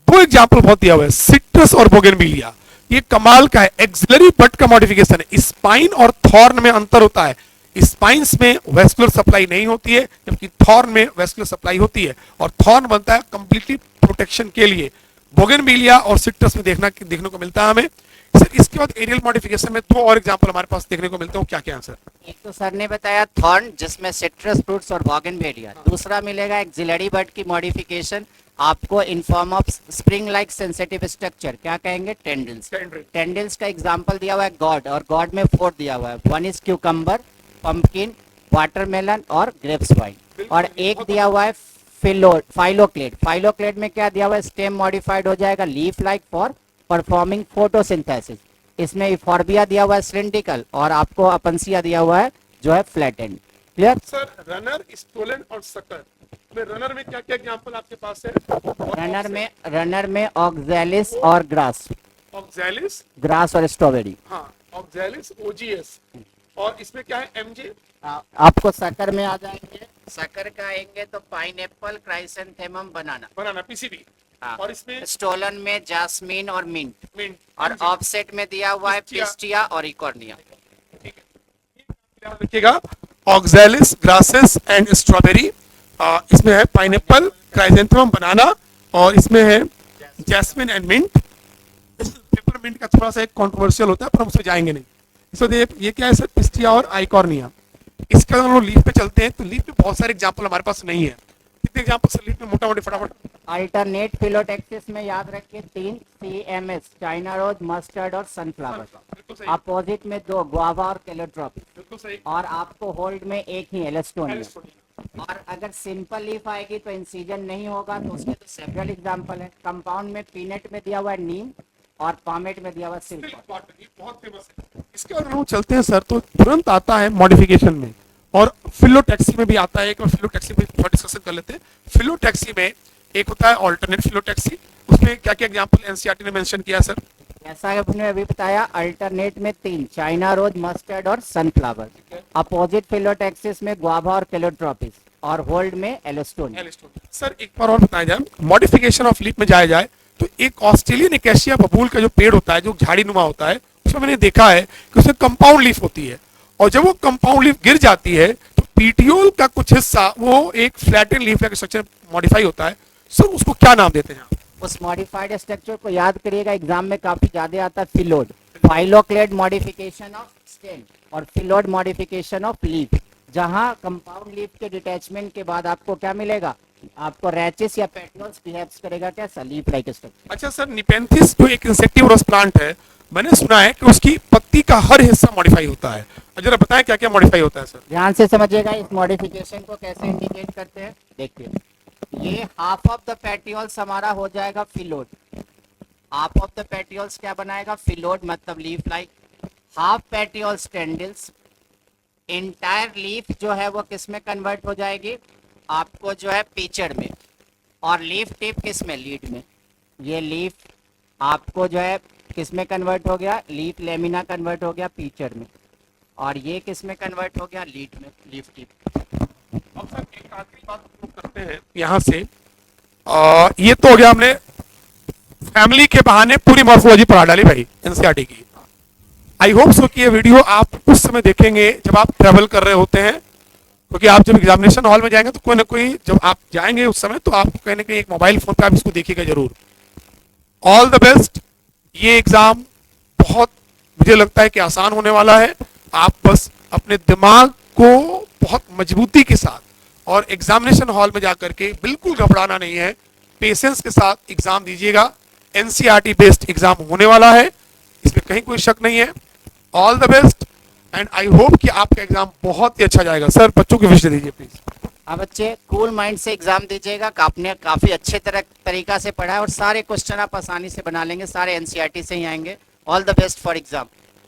Speaker 1: 2 एग्जाम्पल बहुत दिया हुआ है, सिट्रस और बोगेनविलिया। ये कमाल का है, एक्सिलरी बट का मॉडिफिकेशन है। स्पाइन और थॉर्न में अंतर होता है, स्पाइन्स में वेस्कुलर सप्लाई नहीं होती है जबकि थॉर्न में वेस्कुलर सप्लाई होती है, और थॉर्न बनता है कंप्लीटली प्रोटेक्शन के लिए। बोगेनविलिया और सिट्रस में देखने को मिलता है हमें। सर इसके बाद एरियल मॉडिफिकेशन में 2 और एग्जांपल हमारे पास देखने को मिलते हैं, क्या क्या है सर?
Speaker 2: एक तो सर ने बताया थॉर्न जिसमें सिट्रस फ्रूट्स और बोगेनविलिया। दूसरा मिलेगा एक्सिलरी बट की मॉडिफिकेशन आपको in form of spring like sensitive structure, क्या कहेंगे, टेंडल्स। टेंडल्स का एग्जांपल दिया हुआ है गॉड, और गॉड में 4 दिया हुआ है, 1 इज क्यूकम्बर, पंपकिन, वाटरमेलन और ग्रेप्स वाइन। और एक दिया हुआ है फाइलोक्लेड। फाइलोक्लेड में क्या दिया हुआ है, स्टेम मॉडिफाइड हो जाएगा leaf like for performing photosynthesis. इसमें इफॉर्बिया दिया हुआ है सिलिंड्रिकल, और आपको अपंसिया दिया हुआ है जो है flat end. Clear
Speaker 1: sir runner, stolon और सकर में, रनर में क्या क्या एग्जांपल आपके पास है?
Speaker 2: रनर में ऑक्सैलिस और ग्रास,
Speaker 1: ऑक्सैलिस,
Speaker 2: ग्रास और स्ट्रॉबेरी।
Speaker 1: हाँ ऑक्सैलिस, ओजीएस, और इसमें क्या है, एमजे।
Speaker 2: आपको सकर में आ जाएंगे, सकर का आएंगे तो पाइनएप्पल, क्राइसेंथेमम, बनाना,
Speaker 1: पीसीबी।
Speaker 2: हाँ।
Speaker 1: और इसमें
Speaker 2: स्टोलन में जास्मीन और मिंट,
Speaker 1: मिंट,
Speaker 2: और ऑफसेट में दिया हुआ है पिस्टिया और इकोर्निया।
Speaker 1: ठीक है, ध्यान रखिएगा, ऑक्सैलिस, ग्रासेस एंड स्ट्रॉबेरी। इसमें है पाइनएप्पल, क्राइसेंथेमम, बनाना, और इसमें है जैस्मिन एंड मिंट। पेपरमिंट का थोड़ा सा एक कंट्रोवर्शियल होता है पर हम उसमें जाएंगे नहीं। इसमें ये क्या है सर, पिस्टिया और आइकॉर्निया। इसका अगर हम लोग लीफ पे चलते हैं तो लीफ पे बहुत सारे एग्जांपल हमारे पास नहीं है। कितने एग्जांपल सर लीफ में, मोटा मोटी फटाफट?
Speaker 2: अल्टरनेट फिलोटेक्सिस में याद रखिए 3, CMS, चाइना रोज, मस्टर्ड और सनफ्लावर।
Speaker 1: बिल्कुल सही,
Speaker 2: अपोजिट में 2, गुआवा और केलोट्रॉपी।
Speaker 1: बिल्कुल सही।
Speaker 2: और आपको होल्ड में एक ही एलेस्टोनिया।
Speaker 1: एलिस्टोनिया।
Speaker 2: और अगर सिंपल लीफ आएगी तो इंसीजन नहीं होगा, तो उसके तो सेवरल एग्जांपल है। कंपाउंड में पीनट में दिया हुआ है नीम, और पामेट में दिया हुआ है सिल्क।
Speaker 1: बहुत फेमस है। इसके बाद हम चलते हैं सर तो तुरंत आता है मॉडिफिकेशन में, और फिलोटैक्सी में भी आता है। एक बार फिलोटैक्सी में थोड़ा डिस्कशन कर लेते हैं। फिलोटैक्सी में एक होता है ऑल्टरनेट फिलोटैक्सी, उसमें क्या क्या एग्जाम्पल एनसीईआरटी ने मेंशन किया सर?
Speaker 2: जैसा आपने अभी बताया, अल्टरनेट में 3, चाइना रोज, मस्टर्ड और सनफ्लावर। अपोजिट फिलोटैक्सिस में गुआवा और केलोट्रोपिस, और होल्ड में एलोस्टोन।
Speaker 1: सर एक बार और बताया जाए, मॉडिफिकेशन ऑफ लीफ में जाया जाए तो एक ऑस्ट्रेलियन एकेशिया बबूल का जो पेड़ होता है, जो झाड़ी नुमा होता है, उसमें मैंने देखा है कि उसमें कंपाउंड लीफ होती है, और जब वो कंपाउंड लीफ गिर जाती है तो पीटियोल का कुछ हिस्सा वो एक फ्लैटन लीफ का स्ट्रक्चर मॉडिफाई होता है। सर उसको क्या नाम देते हैं आप?
Speaker 2: उस मॉडिफाइड स्ट्रक्चर को याद करिएगा, एग्जाम में काफी ज्यादा आता है, फिलोड। फाइलोक्लेड मॉडिफिकेशन ऑफ स्टेम और फिलोड मॉडिफिकेशन ऑफ लीफ। जहां कंपाउंड लीफ के डिटैचमेंट के बाद आपको क्या मिलेगा, आपको रैचेस या पेटल्स बिहेव्स करेगा कैसा, लीफ लाइक स्ट्रक्चर।
Speaker 1: अच्छा सर, निपेंथिस जो एक इंसेक्टिवोरस प्लांट है, मैंने सुना है कि उसकी पत्ती का हर हिस्सा मॉडिफाई होता है। जरा बताएं क्या क्या मॉडिफाई होता है सर?
Speaker 2: ध्यान से समझिएगा, इस मॉडिफिकेशन को कैसे इंडिकेट करते हैं। देखिए, ये हाफ ऑफ द पेटियोल्स हमारा हो जाएगा phyllode. Half of the petioles क्या बनाएगा, फिलोड, मतलब leaf like. Half petioles tendrils. Entire leaf जो है वो किस में कन्वर्ट हो जाएगी, आपको जो है पीचड़ में। और लीफ टिप किस में, लीड में। ये लीफ आपको जो है किस में कन्वर्ट हो गया, लीफ लेमिना कन्वर्ट हो गया पीचड़ में। और ये किस में कन्वर्ट हो गया, लीड में, लीफ टिप।
Speaker 1: अब सर एक आखिरी बात हम लोग करते हैं यहाँ से, ये तो हो गया हमने फैमिली के बहाने पूरी मॉर्फोलॉजी पढ़ा डाली भाई एनसीईआरटी की। आई होप सो कि ये वीडियो आप उस समय देखेंगे जब आप ट्रेवल कर रहे होते हैं, क्योंकि आप जब एग्जामिनेशन हॉल में जाएंगे तो कोई ना कोई, जब आप जाएंगे उस समय तो आप कहीं ना कहीं एक मोबाइल फोन पे आप इसको देखिएगा जरूर। All the best. ये एग्जाम बहुत, मुझे लगता है कि आसान होने वाला है। आप बस अपने दिमाग को बहुत मजबूती के साथ और एग्जामिनेशन हॉल में जाकर के बिल्कुल घबराना नहीं है, पेशेंस के साथ एग्जाम दीजिएगा। एनसीईआरटी बेस्ड एग्जाम होने वाला है, इसमें कहीं कोई शक नहीं है। All the best and I hope कि आपका एग्जाम बहुत ही अच्छा जाएगा। सर बच्चों की विश दे दीजिए प्लीज।
Speaker 2: अब बच्चे कूल माइंड से एग्जाम दीजिएगा। आपने काफी अच्छे तरीका से पढ़ा है और सारे क्वेश्चन आप आसानी से बना लेंगे, सारे एनसीईआरटी से ही आएंगे। All the best for exam.